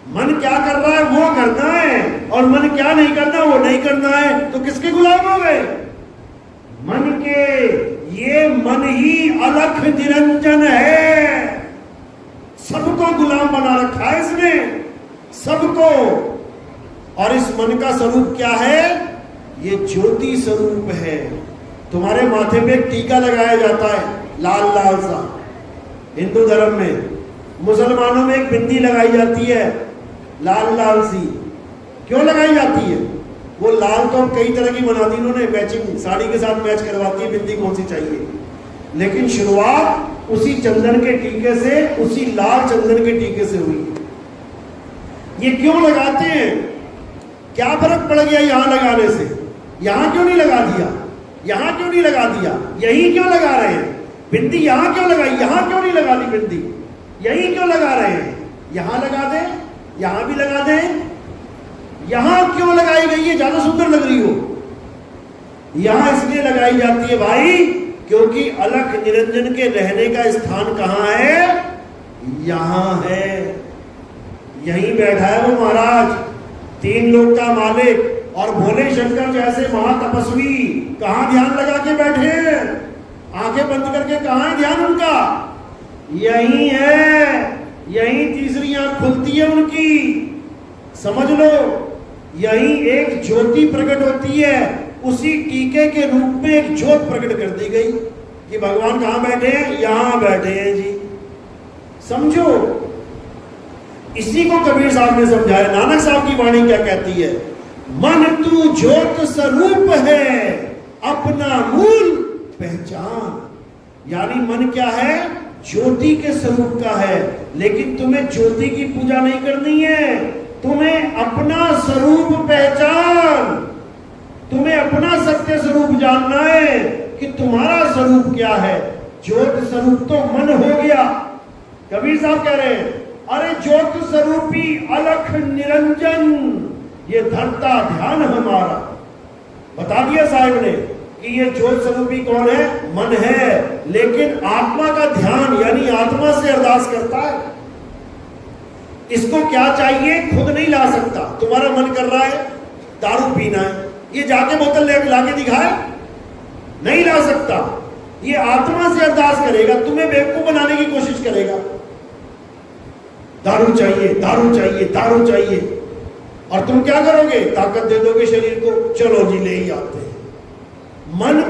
मन क्या कर रहा है वो करना है, और मन क्या नहीं करना वो नहीं करना है, तो किसके गुलाम हो गए? मन के। ये मन ही अलख निरंजन है, सबको गुलाम बना रखा है इसने, सबको। और इस मन का स्वरूप क्या है? ये ज्योति स्वरूप है। तुम्हारे माथे पे एक टीका लगाया जाता है, लाल लाल सा, हिंदू धर्म में। मुसलमानों में एक बिंदी लगाई जाती है, लाल लाल सी। क्यों लगाई जाती है? वो लाल तो अब कई तरह की बना दी इन्होंने, मैचिंग साड़ी के साथ मैच करवाती है बिंदी, कौन सी चाहिए। लेकिन शुरुआत उसी चंदन के टीके से, उसी लाल चंदन के टीके से हुई। ये क्यों लगाते हैं? क्या फर्क पड़ गया यहां लगाने से? यहां क्यों नहीं लगा दिया? यहां क्यों नहीं लगा दिया? यहीं क्यों लगा रहे हैं? बिंदी यहां क्यों लगाई? यहां क्यों नहीं लगा दी बिंदी? यहीं क्यों लगा रहे हैं? यहां लगा दे, यहां भी लगा दे। यहां क्यों लगाई गई है? ज्यादा सुंदर लग रही हो। यहां इसलिए लगाई जाती है भाई, क्योंकि अलख निरंजन के रहने का स्थान कहां है? यहां है। यहीं बैठा है वो महाराज, 3 लोक का मालिक, और भोले शंकर जैसे महातपस्वी कहां ध्यान लगा के बैठे हैं? आंखें बंद करके कहां है ध्यान उनका? यहीं है। यहीं तीसरी आंख खुलती है उनकी। समझ लो, यहीं एक ज्योति प्रकट होती है। उसी टीके के रूप में एक ज्योत प्रकट कर दी गई कि भगवान कहां बैठे हैं? यहां बैठे हैं जी। समझो, इसी को कबीर साहब ने समझाया। नानक साहब की वाणी क्या कहती है? मन तू ज्योत स्वरूप है, अपना मूल पहचान। यानी मन क्या है? ज्योति के स्वरूप का है। लेकिन तुम्हें ज्योति की पूजा नहीं करनी है, तुम्हें अपना स्वरूप पहचान, तुम्हें अपना सत्य स्वरूप जानना है कि तुम्हारा स्वरूप क्या है। ज्योत स्वरूप तो मन हो गया। कबीर साहब कह रहे हैं, अरे ज्योत स्वरूपी अलख निरंजन, ये धरता ध्यान हमारा। बता दिया साहिब ने कि ये ज्योत स्वरूपी कौन है? मन है। लेकिन आत्मा का ध्यान, यानी आत्मा से अरदास करता है। इसको क्या चाहिए? खुद नहीं ला सकता। तुम्हारा मन कर रहा है दारू पीना है, ये जाके बोतल लाके दिखाए? नहीं ला सकता। ये आत्मा से अरदास करेगा, तुम्हें बेवकूफ बनाने की कोशिश करेगा। दारू चाहिए, दारू चाहिए, दारू चाहिए। और तुम क्या करोगे? ताकत दे दोगे शरीर को, चलो जी ले ही आते हैं। मन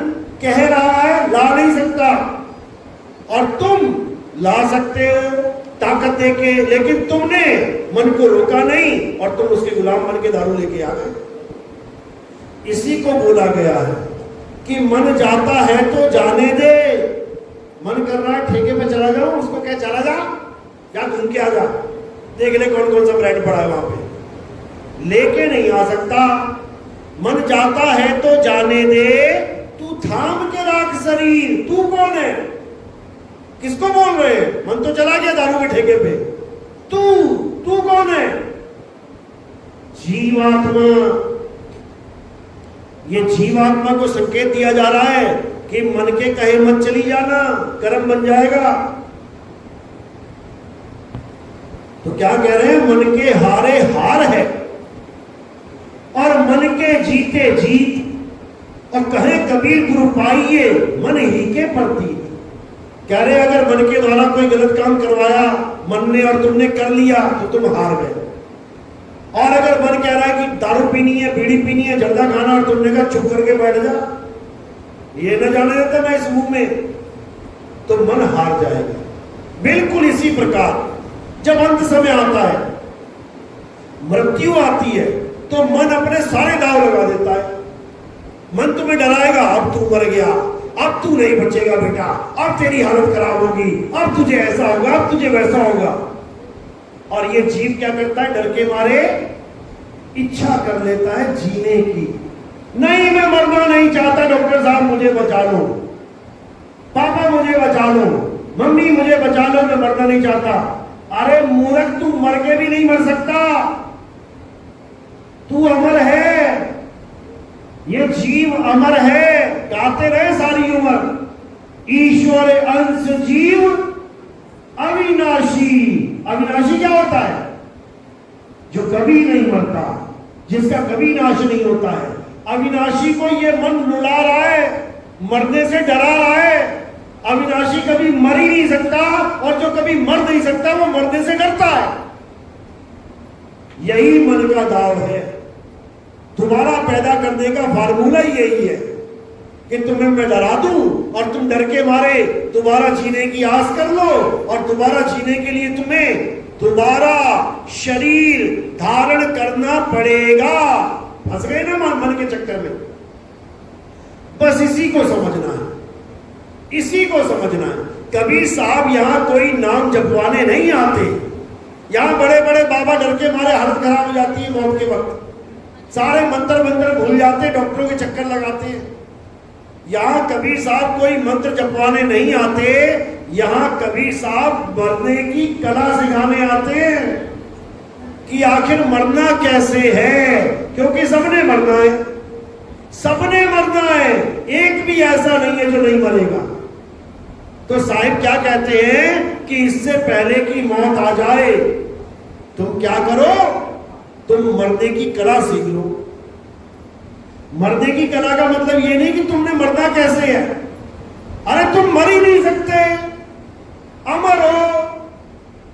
कह रहा है ला नहीं सकता, और तुम ला सकते हो ताकत देके, लेकिन तुमने मन को रोका नहीं और तुम उसके गुलाम बन के दारू लेके आ गए। इसी को बोला गया है कि मन जाता है तो जाने दे। मन कर रहा है ठेके पे चला जाओ, उसको क्या चला जा घूम के आ जा, देख ले कौन कौन सा ब्रांड पड़ा है वहां पे। लेके नहीं आ सकता। मन जाता है तो जाने दे, तू थाम के रख शरीर। तू कौन है? किसको बोल रहे? मन तो चला गया दारू के ठेके पे। तू कौन है? जीवात्मा। ये जीवात्मा को संकेत दिया जा रहा है कि मन के कहे मत चली जाना, कर्म बन जाएगा। तो क्या कह रहे हैं? मन के हारे हार है और मन के जीते जीत। और कहे कबीर गुरु पाइए मन ही के प्रतीत। कह रहे अगर मन के द्वारा कोई गलत काम करवाया मन ने और तुमने कर लिया तो तुम हार गए। और अगर मन कह रहा है कि दारू पीनी है, बीड़ी पीनी है, जर्दा खाना, और तुमने कहा चुप करके बैठ जा, ये न जाने देता मैं इस मुंह में, तो मन हार जाएगा। बिल्कुल इसी प्रकार जब अंत समय आता है, मृत्यु आती है, तो मन अपने सारे दाव लगा देता है। मन तुम्हें डराएगा, अब तू मर गया, अब तू नहीं बचेगा बेटा, अब तेरी हालत खराब होगी, अब तुझे ऐसा होगा, अब तुझे वैसा होगा। और ये जीव क्या करता है? डर के मारे इच्छा कर लेता है जीने की। नहीं, मैं मरना नहीं चाहता, डॉक्टर साहब मुझे बचा लो, पापा मुझे बचा लो, मम्मी मुझे बचा लो, मैं मरना नहीं चाहता। अरे मूर्ख, तू मर के भी नहीं मर सकता, तू अमर है, ये जीव अमर है। गाते रहे सारी उम्र, ईश्वर अंश जीव अविनाशी। अविनाशी क्या होता है? जो कभी नहीं मरता, जिसका कभी नाश नहीं होता है। अविनाशी को ये मन रुला रहा है, मरने से डरा रहा है। अविनाशी कभी मर ही नहीं सकता, और जो कभी मर नहीं सकता वो मरने से डरता है। यही मन का दाव है। तुम्हारा पैदा करने का फार्मूला ही यही है कि तुम्हें मैं डरा दूं और तुम डर के मारे दोबारा जीने की आस कर लो, और दोबारा जीने के लिए तुम्हें दोबारा शरीर धारण करना पड़ेगा। फंस गए ना मन के चक्कर में। बस इसी को समझना है, इसी को समझना है। कबीर साहब यहां कोई नाम जपवाने नहीं आते। यहां बड़े बड़े बाबा डर के मारे हालत खराब हो जाती है मौत के वक्त, सारे मंत्र भूल जाते, डॉक्टरों के चक्कर लगाते हैं। यहां कबीर साहब कोई मंत्र जपवाने नहीं आते, यहां कबीर साहब मरने की कला सिखाने आते हैं कि आखिर मरना कैसे है। क्योंकि सबने मरना है, सबने मरना है, एक भी ऐसा नहीं है जो नहीं मरेगा। तो साहिब क्या कहते हैं कि इससे पहले कि मौत आ जाए तुम क्या करो? तुम मरने की कला सीख लो। मरने की कला का मतलब ये नहीं कि तुमने मरना कैसे है। अरे तुम मर ही नहीं सकते, अमर हो,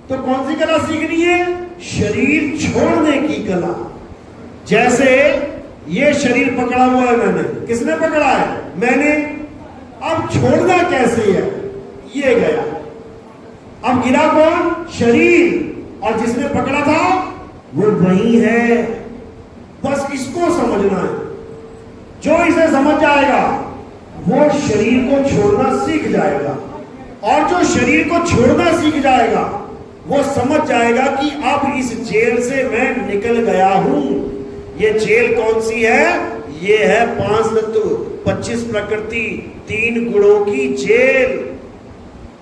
तो कौन सी कला सीखनी है? शरीर छोड़ने की कला। जैसे ये शरीर पकड़ा हुआ है मैंने, किसने पकड़ा है? मैंने। अब छोड़ना कैसे है? ये गया, अब गिरा कौन? शरीर, और जिसने पकड़ा था वो वही है। बस इसको समझना है। जो इसे समझ जाएगा वो शरीर को छोड़ना सीख जाएगा, और जो शरीर को छोड़ना सीख जाएगा वो समझ जाएगा कि अब इस जेल से मैं निकल गया हूं। ये जेल कौन सी है? ये है 5 तत्व, 25 प्रकृति, 3 गुणों की जेल।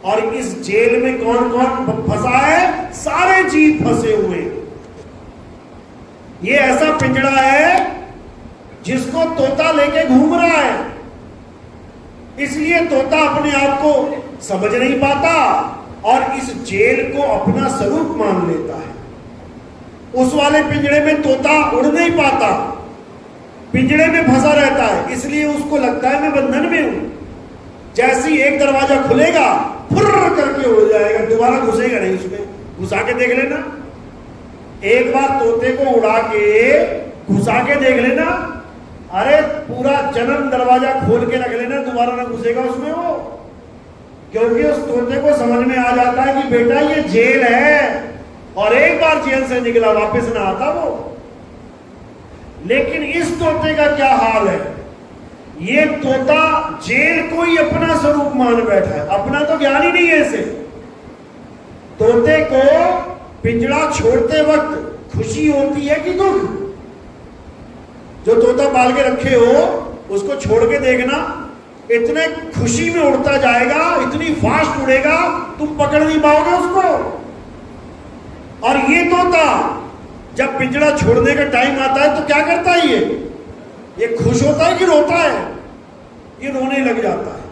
और इस जेल में कौन कौन फंसा है? सारे जीव फंसे हुए। ये ऐसा पिंजड़ा है जिसको तोता लेके घूम रहा है, इसलिए तोता अपने आप को समझ नहीं पाता और इस जेल को अपना स्वरूप मान लेता है। उस वाले पिंजड़े में तोता उड़ नहीं पाता, पिंजड़े में फंसा रहता है, इसलिए उसको लगता है मैं बंधन में हूं। जैसे ही एक दरवाजा खुलेगा फुर्र करके उड़ जाएगा, दोबारा घुसेगा नहीं उसमें। घुसा के देख लेना, एक बार तोते को उड़ा के घुसा के देख लेना, अरे पूरा जन्म दरवाजा खोल के रख लेना, दोबारा ना घुसेगा उसमें वो। क्योंकि उस तोते को समझ में आ जाता है कि बेटा ये जेल है, और एक बार जेल से निकला वापस ना आता वो। लेकिन इस तोते का क्या हाल है? ये तोता जेल को ही अपना स्वरूप मान बैठा है, अपना तो ज्ञान ही नहीं है इसे। तोते को पिंजड़ा छोड़ते वक्त खुशी होती है कि दुख? जो तोता पाल के रखे हो उसको छोड़ के देखना, इतने खुशी में उड़ता जाएगा, इतनी फास्ट उड़ेगा तुम पकड़ नहीं पाओगे उसको। और ये तोता जब पिंजड़ा छोड़ने का टाइम आता है तो क्या करता है? ये खुश होता है कि रोता है? ये रोने लग जाता है,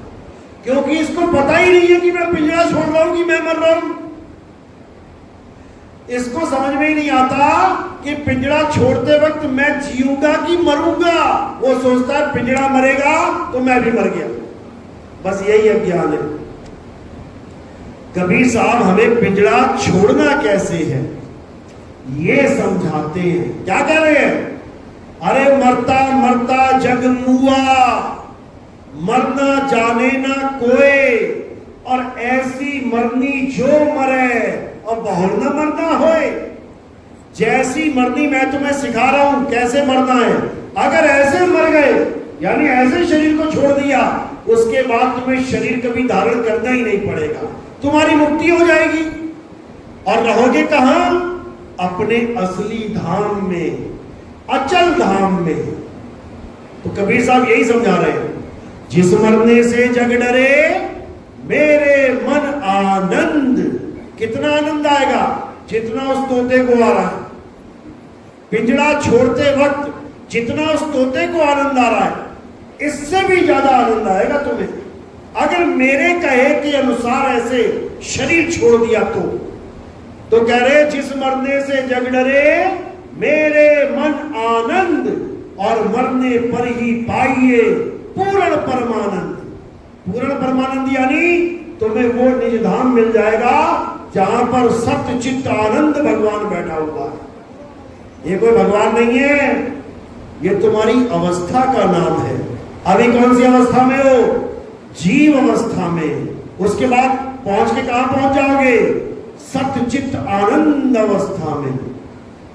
क्योंकि इसको पता ही नहीं है कि मैं पिंजरा छोड़ रहा हूं कि मैं मर रहा हूं। इसको समझ में ही नहीं आता कि पिंजरा छोड़ते वक्त मैं जीऊंगा कि मरूंगा। वो सोचता है पिंजरा मरेगा तो मैं भी मर गया। बस यही अज्ञान है। कबीर साहब हमें पिंजरा छोड़ना कैसे है ये समझाते हैं। क्या कह रहे हैं? अरे मरता मरता जग मुआ, मरना जाने ना कोई, और ऐसी मरनी जो मरे और बहुर न मरना होए। जैसी मरनी मैं तुम्हें सिखा रहा हूं कैसे मरना है, अगर ऐसे मर गए यानी ऐसे शरीर को छोड़ दिया, उसके बाद तुम्हें शरीर कभी धारण करना ही नहीं पड़ेगा, तुम्हारी मुक्ति हो जाएगी। और रहोगे कहां? अपने असली धाम में, अचल धाम में। तो कबीर साहब यही समझा रहे हैं, जिस मरने से जग डरे मेरे मन आनंद। कितना आनंद आएगा? जितना उस तोते को आ रहा है। पिंजड़ा छोड़ते वक्त जितना उस तोते को आनंद आ रहा है, इससे भी ज्यादा आनंद आएगा तुम्हें, अगर मेरे कहे के अनुसार ऐसे शरीर छोड़ दिया तो कह रहे जिस मरने से जग डरे मेरे मन आनंद, और मरने पर ही पाइए पूर्ण परमानंद। पूर्ण परमानंद यानी तुम्हें वो निज धाम मिल जाएगा जहां पर सत्य चित्त आनंद भगवान बैठा हुआ है। ये कोई भगवान नहीं है, ये तुम्हारी अवस्था का नाम है। अभी कौन सी अवस्था में हो? जीव अवस्था में। उसके बाद पहुंच के कहां पहुंच जाओगे? सत्य चित्त आनंद अवस्था में।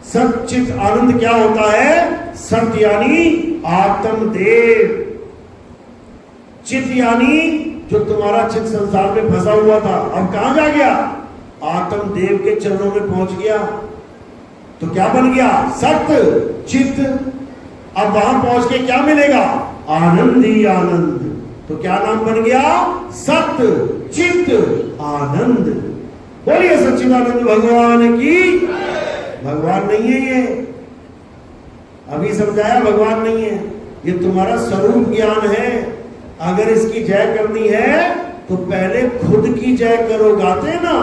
सत्य चित्त आनंद क्या होता है? सत्य यानी आत्मदेव, चित्त यानी जो तुम्हारा चित्त संसार में फंसा हुआ था, अब कहां जा गया? आत्मदेव के चरणों में पहुंच गया। तो क्या बन गया? सत्य चित्त। अब वहां पहुंच के क्या मिलेगा? आनंद ही आनंद। तो क्या नाम बन गया? सत्य चित्त आनंद। बोलिए सच्चिदानंद भगवान की। भगवान नहीं है ये, अभी समझाया, भगवान नहीं है, ये तुम्हारा स्वरूप ज्ञान है। अगर इसकी जय करनी है तो पहले खुद की जय करो। गाते ना,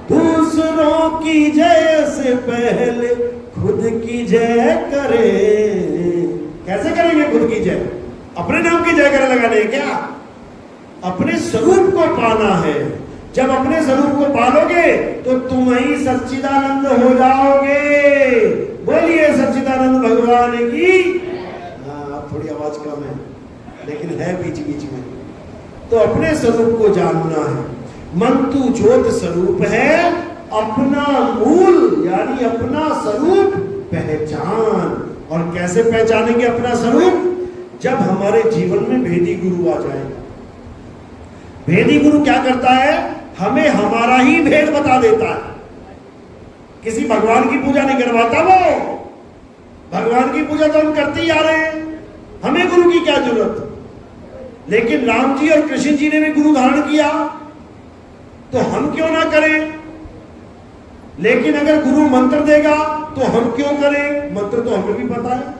दूसरों की जय से पहले खुद की जय करे। कैसे करेंगे खुद की जय? अपने नाम की जय करे लगाने है क्या? अपने स्वरूप को पाना है। जब अपने स्वरूप को पालोगे तो तुम ही सच्चिदानंद हो जाओगे। बोलिए सच्चिदानंद भगवान की। हाँ, थोड़ी आवाज कम है लेकिन है बीच बीच में। तो अपने स्वरूप को जानना है। मन तू ज्योत स्वरूप है, अपना मूल यानी अपना स्वरूप पहचान। और कैसे पहचानेंगे अपना स्वरूप? जब हमारे जीवन में भेदी गुरु आ जाएगा। भेदी गुरु क्या करता है? हमें हमारा ही भेद बता देता है। किसी भगवान की पूजा नहीं करवाता वो। भगवान की पूजा तो हम करते ही आ रहे हैं, हमें गुरु की क्या जरूरत? लेकिन राम जी और कृष्ण जी ने भी गुरु धारण किया, तो हम क्यों ना करें? लेकिन अगर गुरु मंत्र देगा तो हम क्यों करें? मंत्र तो हमें भी पता है।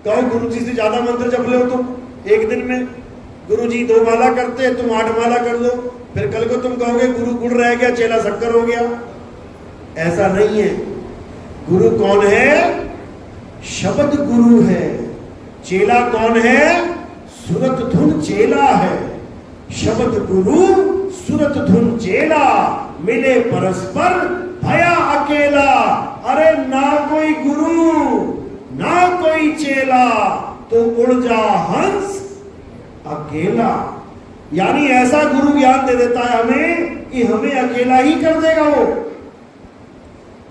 कहो गुरु जी से ज्यादा मंत्र जप लो तुम एक दिन में। गुरु जी 2 माला करते, तुम 8 माला कर लो, फिर कल को तुम कहोगे गुरु गुड़ रह गया, चेला शक्कर हो गया। ऐसा नहीं है। गुरु कौन है? शब्द गुरु है। चेला कौन है? सुरत धुन चेला है। शब्द गुरु सुरत धुन चेला, मिले परस्पर भया अकेला। अरे ना कोई गुरु ना कोई चेला, तो उड़ जा हंस अकेला। यानी ऐसा गुरु ज्ञान दे देता है हमें कि हमें अकेला ही कर देगा वो।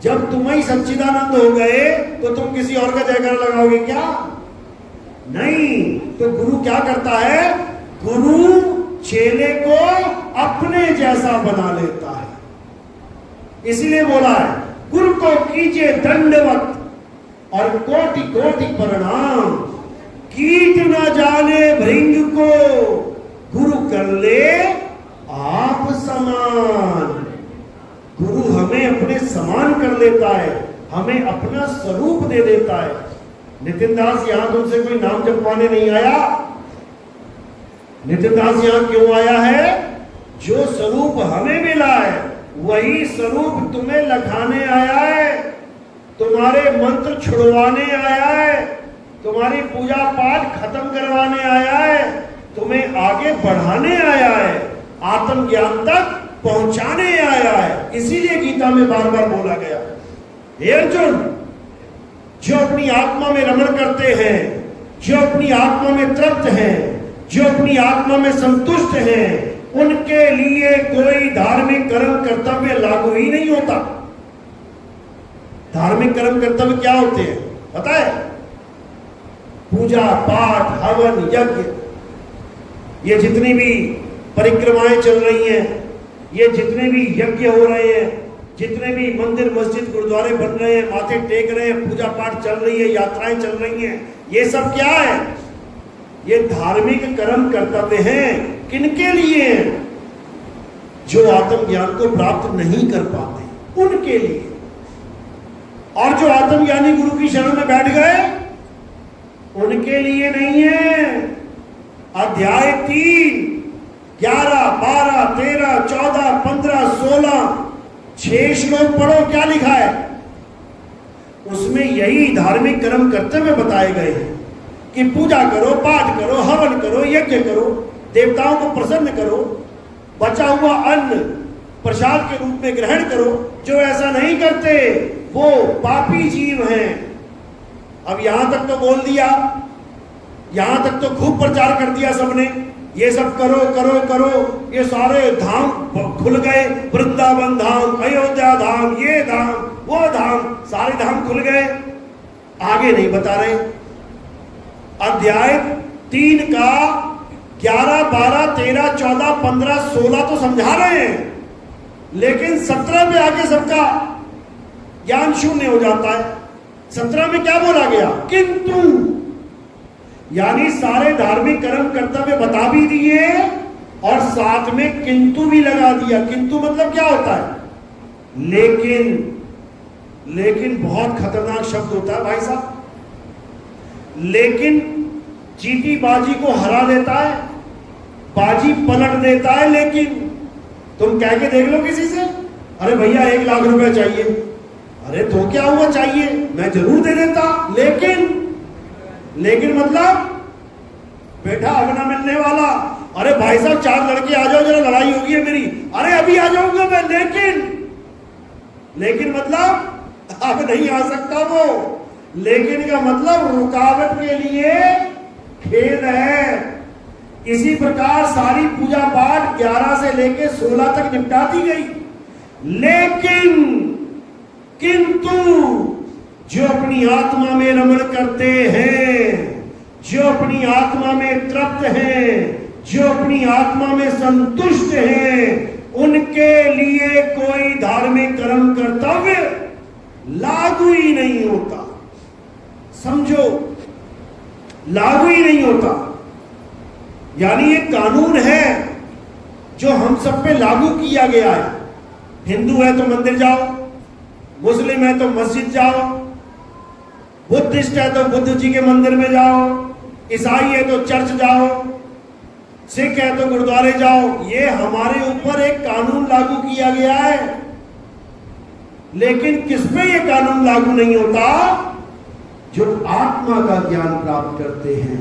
जब तुम ही सच्चिदानंद हो गए तो तुम किसी और का जयकारा लगाओगे क्या? नहीं। तो गुरु क्या करता है? गुरु चेले को अपने जैसा बना लेता है। इसीलिए बोला है गुरु को कीजिए दंडवत और कोटि कोटि प्रणाम। कीट न जाने भृंग को गुरु कर ले आप समान। गुरु हमें अपने समान कर लेता है, हमें अपना स्वरूप दे देता है। नितिन दास यहां तुमसे कोई नाम जपवाने नहीं आया। नितिन दास यहां क्यों आया है? जो स्वरूप हमें मिला है वही स्वरूप तुम्हें लखाने आया है, तुम्हारे मंत्र छुड़वाने आया है, तुम्हारी पूजा पाठ खत्म करवाने आया है, तुम्हें आगे बढ़ाने आया है, आत्मज्ञान तक पहुंचाने आया है। इसीलिए गीता में बार बार बोला गया, हे अर्जुन, जो अपनी आत्मा में रमण करते हैं, जो अपनी आत्मा में तृप्त हैं, जो अपनी आत्मा में संतुष्ट हैं, उनके लिए कोई धार्मिक कर्म कर्तव्य लागू ही नहीं होता। धार्मिक कर्म कर्तव्य क्या होते हैं पता है? पूजा पाठ हवन यज्ञ, ये जितनी भी परिक्रमाएं चल रही हैं, ये जितने भी यज्ञ हो रहे हैं, जितने भी मंदिर मस्जिद गुरुद्वारे बन रहे हैं, माथे टेक रहे हैं, पूजा पाठ चल रही है, यात्राएं चल रही हैं, ये सब क्या है? ये धार्मिक कर्म कर्तव्य हैं। किनके लिए हैं? जो आत्मज्ञान को प्राप्त नहीं कर पाते उनके लिए। और जो आत्मज्ञानी गुरु की शरण में बैठ गए उनके लिए नहीं है। अध्याय 3, 11, 12, 13, 14, 15, 16, 6 श्लोक पढ़ो, क्या लिखा है उसमें? यही धार्मिक कर्म कर्तव्य बताए गए हैं कि पूजा करो, पाठ करो, हवन करो, यज्ञ करो, देवताओं को प्रसन्न करो, बचा हुआ अन्न प्रसाद के रूप में ग्रहण करो। जो ऐसा नहीं करते वो पापी जीव हैं। अब यहां तक तो बोल दिया, यहां तक तो खूब प्रचार कर दिया सबने, ये सब करो करो करो, ये सारे धाम खुल गए, वृंदावन धाम, अयोध्या धाम, ये धाम, वो धाम, सारे धाम खुल गए। आगे नहीं बता रहे। अध्याय 3 का 11, 12, 13, 14, 15, 16 तो समझा रहे हैं, लेकिन 17 में आके सबका ज्ञान शून्य हो जाता है। 17 में क्या बोला गया? किंतु, यानी सारे धार्मिक कर्म कर्तव्य बता भी दिए और साथ में किंतु भी लगा दिया। किंतु मतलब क्या होता है? लेकिन। लेकिन बहुत खतरनाक शब्द होता है भाई साहब। लेकिन जीती बाजी को हरा देता है, बाजी पलट देता है। लेकिन तुम कह के देख लो किसी से, अरे भैया 1 लाख रुपए चाहिए, अरे तो क्या हुआ, चाहिए, मैं जरूर दे देता। लेकिन मतलब बेटा अब ना मिलने वाला, अरे भाई साहब 4 लड़के आ जाओ, जरा लड़ाई होगी है मेरी, अरे अभी आ जाऊंगा मैं। लेकिन मतलब अब नहीं आ सकता वो। लेकिन का मतलब रुकावट के लिए खेद है। इसी प्रकार सारी पूजा पाठ 11 से लेकर 16 तक निपटा दी गई। लेकिन किंतु जो अपनी आत्मा में रमण करते हैं, जो अपनी आत्मा में तृप्त हैं, जो अपनी आत्मा में संतुष्ट हैं, उनके लिए कोई धार्मिक कर्म कर्तव्य लागू ही नहीं होता। समझो, लागू ही नहीं होता। यानी ये कानून है जो हम सब पे लागू किया गया है। हिंदू है तो मंदिर जाओ, मुस्लिम है तो मस्जिद जाओ, बुद्धिस्ट है तो बुद्ध जी के मंदिर में जाओ, ईसाई है तो चर्च जाओ, सिख है तो गुरुद्वारे जाओ। ये हमारे ऊपर एक कानून लागू किया गया है। लेकिन किस पे ये कानून लागू नहीं होता? जो आत्मा का ज्ञान प्राप्त करते हैं।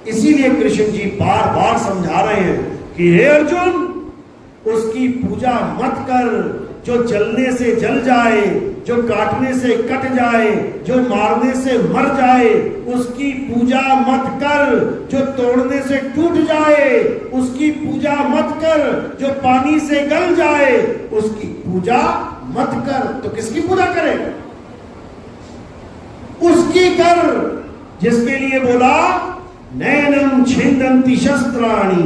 इसीलिए कृष्ण जी बार बार समझा रहे हैं कि हे अर्जुन, उसकी पूजा मत कर जो जलने से जल जाए, जो काटने से कट जाए, जो मारने से मर जाए। उसकी पूजा मत कर जो तोड़ने से टूट जाए, उसकी पूजा मत कर जो पानी से गल जाए, उसकी पूजा मत कर। तो किसकी पूजा करें? उसकी कर जिसके लिए बोला नैनम छिंदन्ति शस्त्राणि,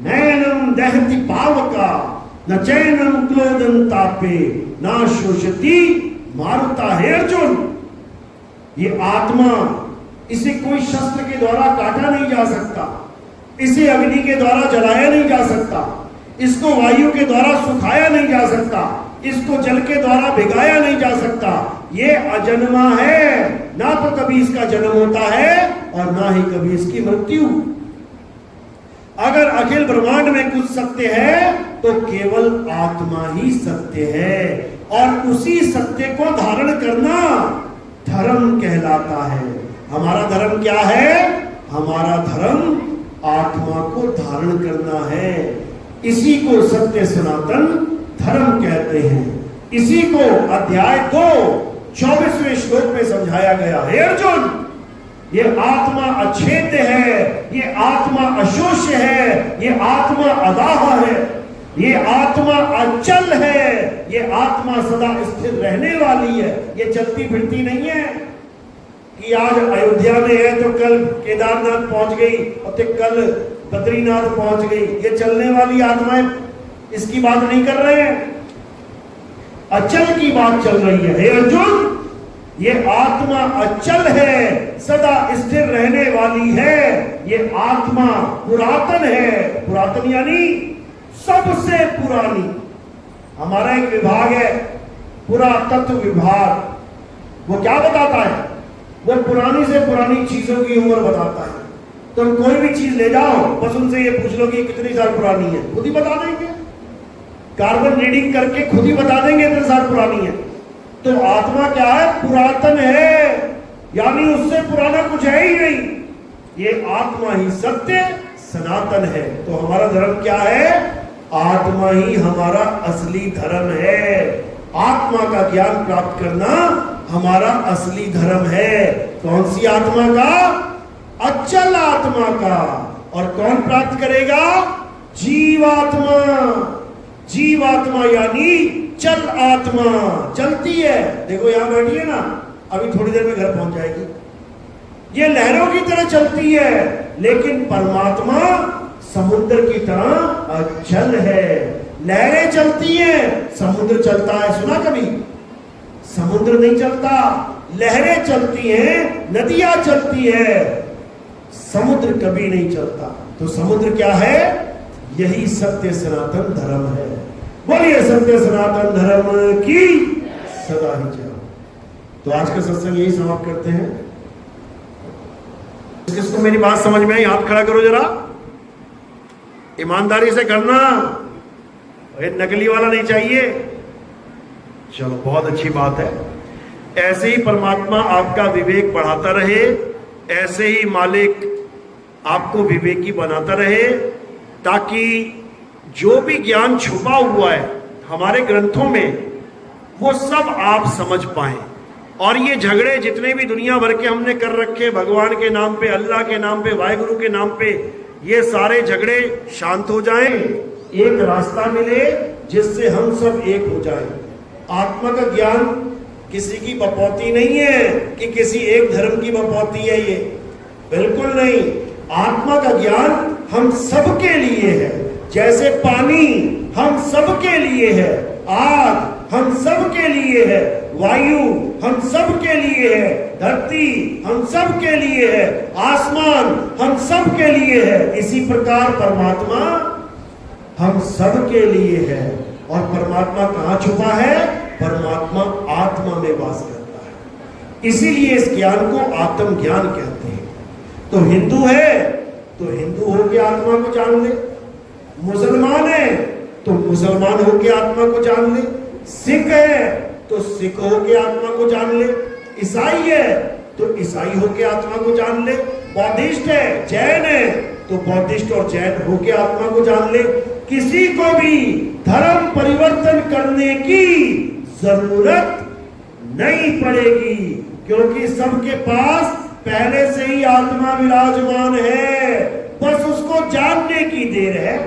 नैनम दहति पावका, न चैनम क्लोदन्तापे, न शोषति मारुता। है अर्जुन, ये आत्मा, इसे कोई शस्त्र के द्वारा काटा नहीं जा सकता, इसे अग्नि के द्वारा जलाया नहीं जा सकता, इसको वायु के द्वारा सुखाया नहीं जा सकता, इसको जल के द्वारा भिगाया नहीं जा सकता। ये अजन्मा है, ना तो कभी इसका जन्म होता है और ना ही कभी इसकी मृत्यु। अगर अखिल ब्रह्मांड में कुछ सत्य है तो केवल आत्मा ही सत्य है, और उसी सत्य को धारण करना धर्म कहलाता है। हमारा धर्म क्या है? हमारा धर्म आत्मा को धारण करना है। इसी को सत्य सनातन धर्म कहते हैं। इसी को अध्याय 2 24वें श्लोक में समझाया गया है। अर्जुन, ये आत्मा अछेद्य है, ये आत्मा अशोष्य है, ये आत्मा अदाह है, ये आत्मा अचल है, ये आत्मा सदा स्थिर रहने वाली है, ये चलती फिरती नहीं है। कि आज अयोध्या में है तो कल केदारनाथ पहुंच गई और तो कल बद्रीनाथ पहुंच गई। ये चलने वाली आत्माएं इसकी बात नहीं कर रहे हैं, अचल की बात चल रही है। हे अर्जुन, ये आत्मा अचल है, सदा स्थिर रहने वाली है। ये आत्मा पुरातन है, पुरातन यानी सबसे पुरानी। हमारा एक विभाग है पुरातत्व विभाग, वो क्या बताता है? वो पुरानी से पुरानी चीजों की उम्र बताता है। तुम कोई भी चीज ले जाओ, बस उनसे ये पूछ लो कि कितनी साल पुरानी है, खुद ही बता देंगे। कार्बन रीडिंग करके खुद ही बता देंगे इतने साल पुरानी है। तो आत्मा क्या है? पुरातन है, यानी उससे पुराना कुछ है ही नहीं। ये आत्मा ही सत्य सनातन है। तो हमारा धर्म क्या है? आत्मा ही हमारा असली धर्म है। आत्मा का ज्ञान प्राप्त करना हमारा असली धर्म है। कौन सी आत्मा का? अचल आत्मा का। और कौन प्राप्त करेगा? जीवात्मा। जीवात्मा यानी चल आत्मा, चलती है। देखो यहां बैठी है ना, अभी थोड़ी देर में घर पहुंच जाएगी। ये लहरों की तरह चलती है, लेकिन परमात्मा समुद्र की तरह अचल है। लहरें चलती हैं, समुद्र चलता है। सुना कभी? समुद्र नहीं चलता, लहरें चलती हैं, नदियां चलती है, समुद्र कभी नहीं चलता। तो समुद्र क्या है? यही सत्य सनातन धर्म है। बोलिए सत्य सनातन धर्म की सदा ही जय। तो आज का सत्संग यही समाप्त करते हैं। किसको मेरी बात समझ में आई? हाथ खड़ा करो जरा, ईमानदारी से करना, नकली वाला नहीं चाहिए। चलो, बहुत अच्छी बात है। ऐसे ही परमात्मा आपका विवेक बढ़ाता रहे, ऐसे ही मालिक आपको विवेकी बनाता रहे, ताकि जो भी ज्ञान छुपा हुआ है हमारे ग्रंथों में, वो सब आप समझ पाएं। और ये झगड़े जितने भी दुनिया भर के हमने कर रखे, भगवान के नाम पे, अल्लाह के नाम पे, वाहिगुरु के नाम पे, ये सारे झगड़े शांत हो जाएं, एक रास्ता मिले जिससे हम सब एक हो जाएं। आत्मा का ज्ञान किसी की बपौती नहीं है कि किसी एक धर्म की बपौती है, ये बिल्कुल नहीं। आत्मा का ज्ञान हम सबके लिए है। जैसे पानी हम सबके लिए है, आग हम सबके लिए है, वायु हम सबके लिए है, धरती हम सबके लिए है, आसमान हम सबके लिए है। इसी प्रकार परमात्मा हम सबके लिए है। और परमात्मा कहाँ छुपा है? परमात्मा आत्मा में वास करता है। इसीलिए इस ज्ञान को आत्म ज्ञान कहते हैं। तो हिंदू है तो हिंदू होके आत्मा को जान ले, मुसलमान है तो मुसलमान होके आत्मा को जान ले, सिख है तो सिख होके आत्मा को जान ले, ईसाई है तो ईसाई होके आत्मा को जान ले, बौद्धिस्ट है, जैन है तो बौद्धिस्ट और जैन होके आत्मा को जान ले। किसी को भी धर्म परिवर्तन करने की जरूरत नहीं पड़ेगी, क्योंकि सबके पास पहले से ही आत्मा विराजमान है, बस उसको जानने की देर है।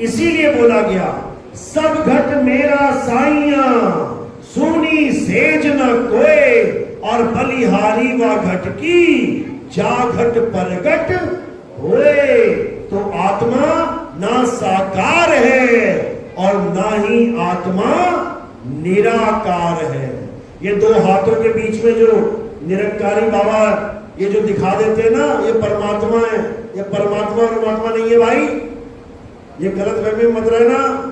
इसीलिए बोला गया, सब घट मेरा साइया, सुनी सेज न कोय, और बलिहारी व घट की, जा घट परगट होए। तो आत्मा ना साकार है और ना ही आत्मा निराकार है। ये दो हाथों के बीच में जो निरंकारी बाबा ये जो दिखा देते हैं ना, ये परमात्मा है। ये परमात्मा और परमात्मा नहीं है भाई, ये गलत फहमी में मत रहना।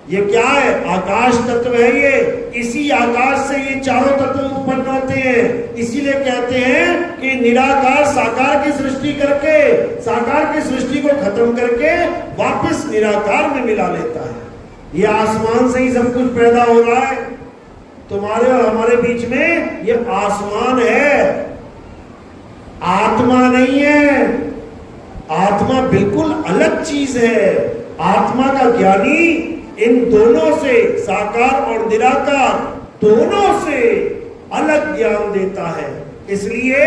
ये क्या है? आकाश तत्व है ये। इसी आकाश से ये चारों तत्व उत्पन्न होते हैं। इसीलिए कहते हैं कि निराकार साकार की सृष्टि करके, साकार की सृष्टि को खत्म करके वापस निराकार में मिला लेता है। ये आसमान से ही सब कुछ पैदा हो रहा है। तुम्हारे और हमारे बीच में ये आसमान है, आत्मा नहीं है। आत्मा बिल्कुल अलग चीज है। आत्मा का ज्ञानी इन दोनों से, साकार और निराकार दोनों से अलग ज्ञान देता है। इसलिए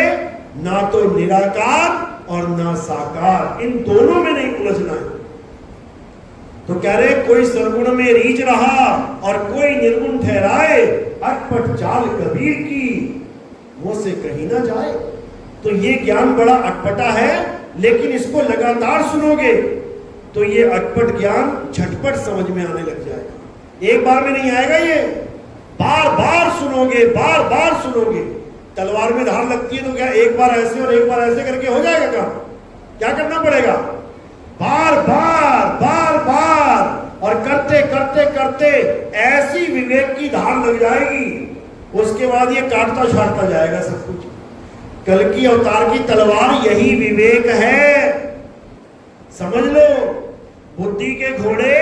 ना तो निराकार और ना साकार, इन दोनों में नहीं उलझना है। तो कह रहे कोई सरगुण में रीझ रहा और कोई निर्गुण ठहराए, अटपट चाल कबीर की। मुझसे कहीं ना जाए। तो ये ज्ञान बड़ा अटपटा है, लेकिन इसको लगातार सुनोगे तो ये अटपट ज्ञान झटपट समझ में आने लग जाएगा। एक बार में नहीं आएगा, ये बार बार सुनोगे, बार बार सुनोगे। तलवार में धार लगती है तो क्या एक बार ऐसे और एक बार ऐसे करके हो जाएगा काम? क्या करना पड़ेगा? बार बार बार बार, और करते करते करते ऐसी विवेक की धार लग जाएगी, उसके बाद ये काटता छाटता जाएगा सब कुछ। कल्कि अवतार की तलवार यही विवेक है, समझ लो। बुद्धि के घोड़े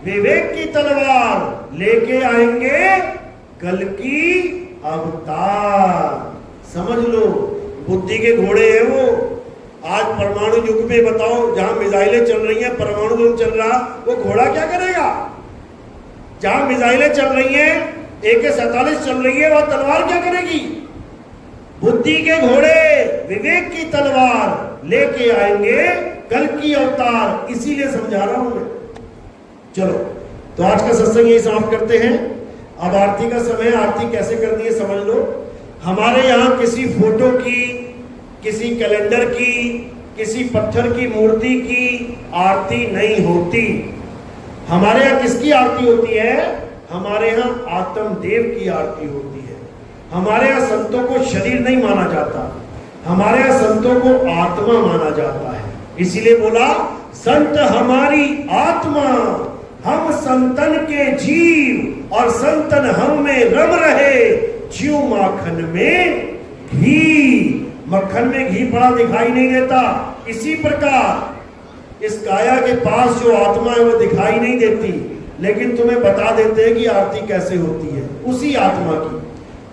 विवेक की तलवार लेके आएंगे कल्कि अवतार, समझ लो। बुद्धि के घोड़े हैं वो। आज परमाणु युग में बताओ, जहां मिसाइलें चल रही हैं, परमाणु बम चल रहा, वो घोड़ा क्या करेगा? जहां मिसाइलें चल रही हैं, AK-47 चल रही है, वह तलवार क्या करेगी? बुद्धि के घोड़े विवेक की तलवार लेके आएंगे कल्कि अवतार, इसीलिए समझा रहा हूं मैं। चलो, तो आज का सत्संग यही समाप्त करते हैं। अब आरती का समय, आरती कैसे करनी है समझ लो। हमारे यहाँ किसी फोटो की, किसी कैलेंडर की, किसी पत्थर की मूर्ति की आरती नहीं होती। हमारे यहाँ किसकी आरती होती है? हमारे यहाँ आत्मदेव की आरती होती है। हमारे यहाँ संतों को शरीर नहीं माना जाता, हमारे यहाँ संतों को आत्मा माना जाता है। इसीलिए बोला, संत हमारी आत्मा, हम संतन के जीव, और संतन हम में रम रहे, जीव माखन में घी। मक्खन में घी पड़ा दिखाई नहीं देता, इसी प्रकार इस काया के पास जो आत्मा है वो दिखाई नहीं देती, लेकिन तुम्हें बता देते हैं कि आरती कैसे होती है उसी आत्मा की।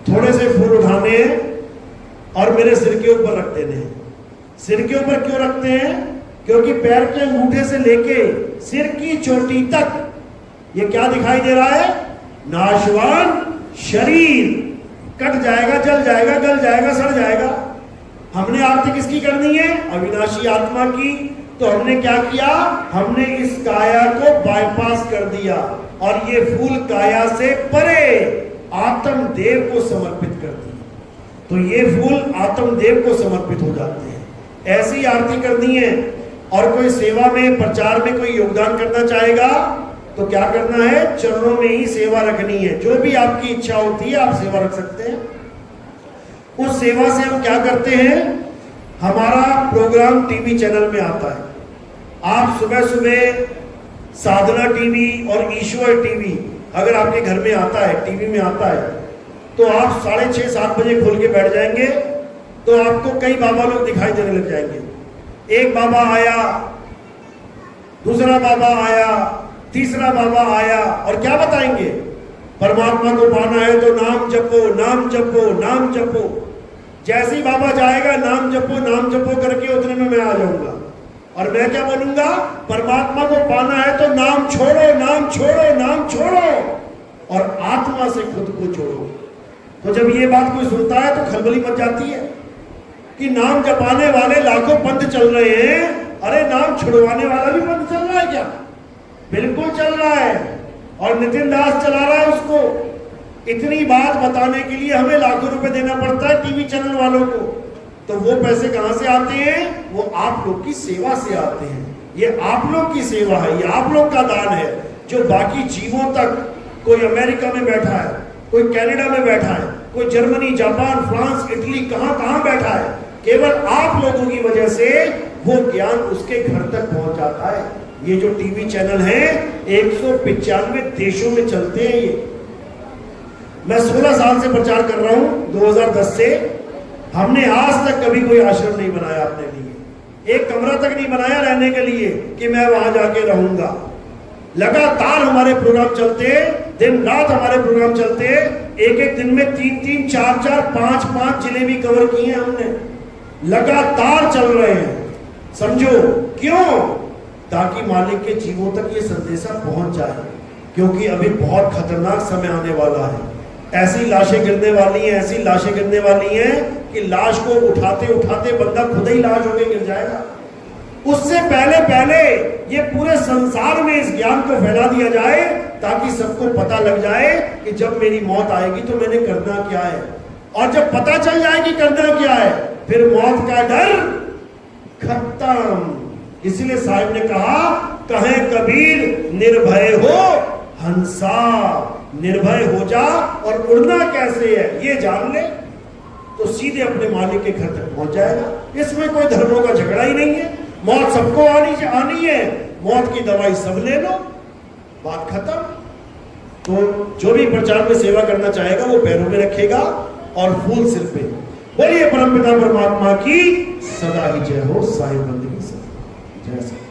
थोड़े से फूल उठाने हैं और मेरे सिर के ऊपर रख देने हैं। सिर के ऊपर क्यों रखते हैं? क्योंकि पैर के अंगूठे से लेके सिर की चोटी तक ये क्या दिखाई दे रहा है? नाशवान शरीर। कट जाएगा, जल जाएगा, गल जाएगा, सड़ जाएगा। हमने आरती किसकी करनी है? अविनाशी आत्मा की। तो हमने क्या किया? हमने इस काया को बाईपास कर दिया और ये फूल काया से परे आत्मदेव को समर्पित कर दिया। तो ये फूल आत्मदेव को समर्पित हो जाते हैं। ऐसी आरती करनी है। और कोई सेवा में, प्रचार में कोई योगदान करना चाहेगा तो क्या करना है? चरणों में ही सेवा रखनी है। जो भी आपकी इच्छा होती है आप सेवा रख सकते हैं। उस सेवा से हम क्या करते हैं? हमारा प्रोग्राम टीवी चैनल में आता है। आप सुबह सुबह साधना टीवी और ईश्वर टीवी अगर आपके घर में आता है, टीवी में आता है, तो आप 6:30-7 बजे खोल के बैठ जाएंगे तो आपको कई बाबा लोग दिखाई देने लग जाएंगे। एक बाबा आया, दूसरा बाबा आया, तीसरा बाबा आया, और क्या बताएंगे? परमात्मा को पाना है तो नाम जपो, नाम जपो, नाम जपो। जैसे ही बाबा जाएगा, नाम जपो करके उतने में मैं आ जाऊंगा और मैं क्या बोलूंगा? परमात्मा को पाना है तो नाम छोड़ो, नाम छोड़ो, नाम छोड़ो, और आत्मा से खुद को जोड़ो। तो जब ये बात कोई सुनता है तो खलबली मच जाती है कि नाम जपाने वाले लाखों पंथ चल रहे हैं, अरे नाम छुड़वाने वाला भी पंथ चल रहा है क्या? बिल्कुल चल रहा है, और नितिन दास चला रहा है उसको। इतनी बात बताने के लिए हमें लाखों रुपए देना पड़ता है टीवी चैनल वालों को। तो वो पैसे कहां से आते हैं? वो आप लोग की सेवा से आते हैं। ये आप लोग की सेवा है, ये आप लोग का दान है, जो बाकी जीवों तक, कोई अमेरिका में बैठा है, कोई कनाडा में बैठा है, कोई जर्मनी, जापान, फ्रांस, इटली, कहां बैठा है, केवल आप लोगों की वजह से वो ज्ञान उसके घर तक पहुंच जाता है। ये जो टीवी चैनल है 195 देशों में चलते हैं। ये मैं 16 साल से प्रचार कर रहा हूं, 2010 से। हमने आज तक कभी कोई आश्रम नहीं बनाया अपने लिए, एक कमरा तक नहीं बनाया रहने के लिए कि मैं वहां जाके रहूंगा। लगातार हमारे प्रोग्राम चलते, दिन रात हमारे प्रोग्राम चलते। एक एक दिन में 3-3, 4-4, 5-5 जिले भी कवर किए हैं हमने। लगातार चल रहे हैं, समझो क्यों? ताकि मालिक के जीवों तक ये संदेशा पहुंच जाए, क्योंकि अभी बहुत खतरनाक समय आने वाला है। ऐसी लाशें गिरने वाली हैं, ऐसी लाशें गिरने वाली हैं कि लाश को उठाते उठाते बंदा खुद ही लाश होकर गिर जाएगा। उससे पहले ये पूरे संसार में इस ज्ञान को फैला दिया जाए, ताकि सबको पता लग जाए कि जब मेरी मौत आएगी तो मैंने करना क्या है। और जब पता चल जाए कि करना क्या है, फिर मौत का डर खत्म। इसलिए साहिब ने कहा, कहे कबीर निर्भय हो हंसा, निर्भय हो जा और उड़ना कैसे है ये जान ले तो सीधे अपने मालिक के घर तक पहुंच जाएगा। इसमें कोई धर्मों का झगड़ा ही नहीं है। मौत सबको आनी है, मौत की दवाई सब ले लो, बात खत्म। तो जो भी प्रचार में सेवा करना चाहेगा वो पैरों में रखेगा और फूल सिर पे। बोलिए परमपिता परमात्मा की सदा ही जय हो। साहिब बंदगी से जय।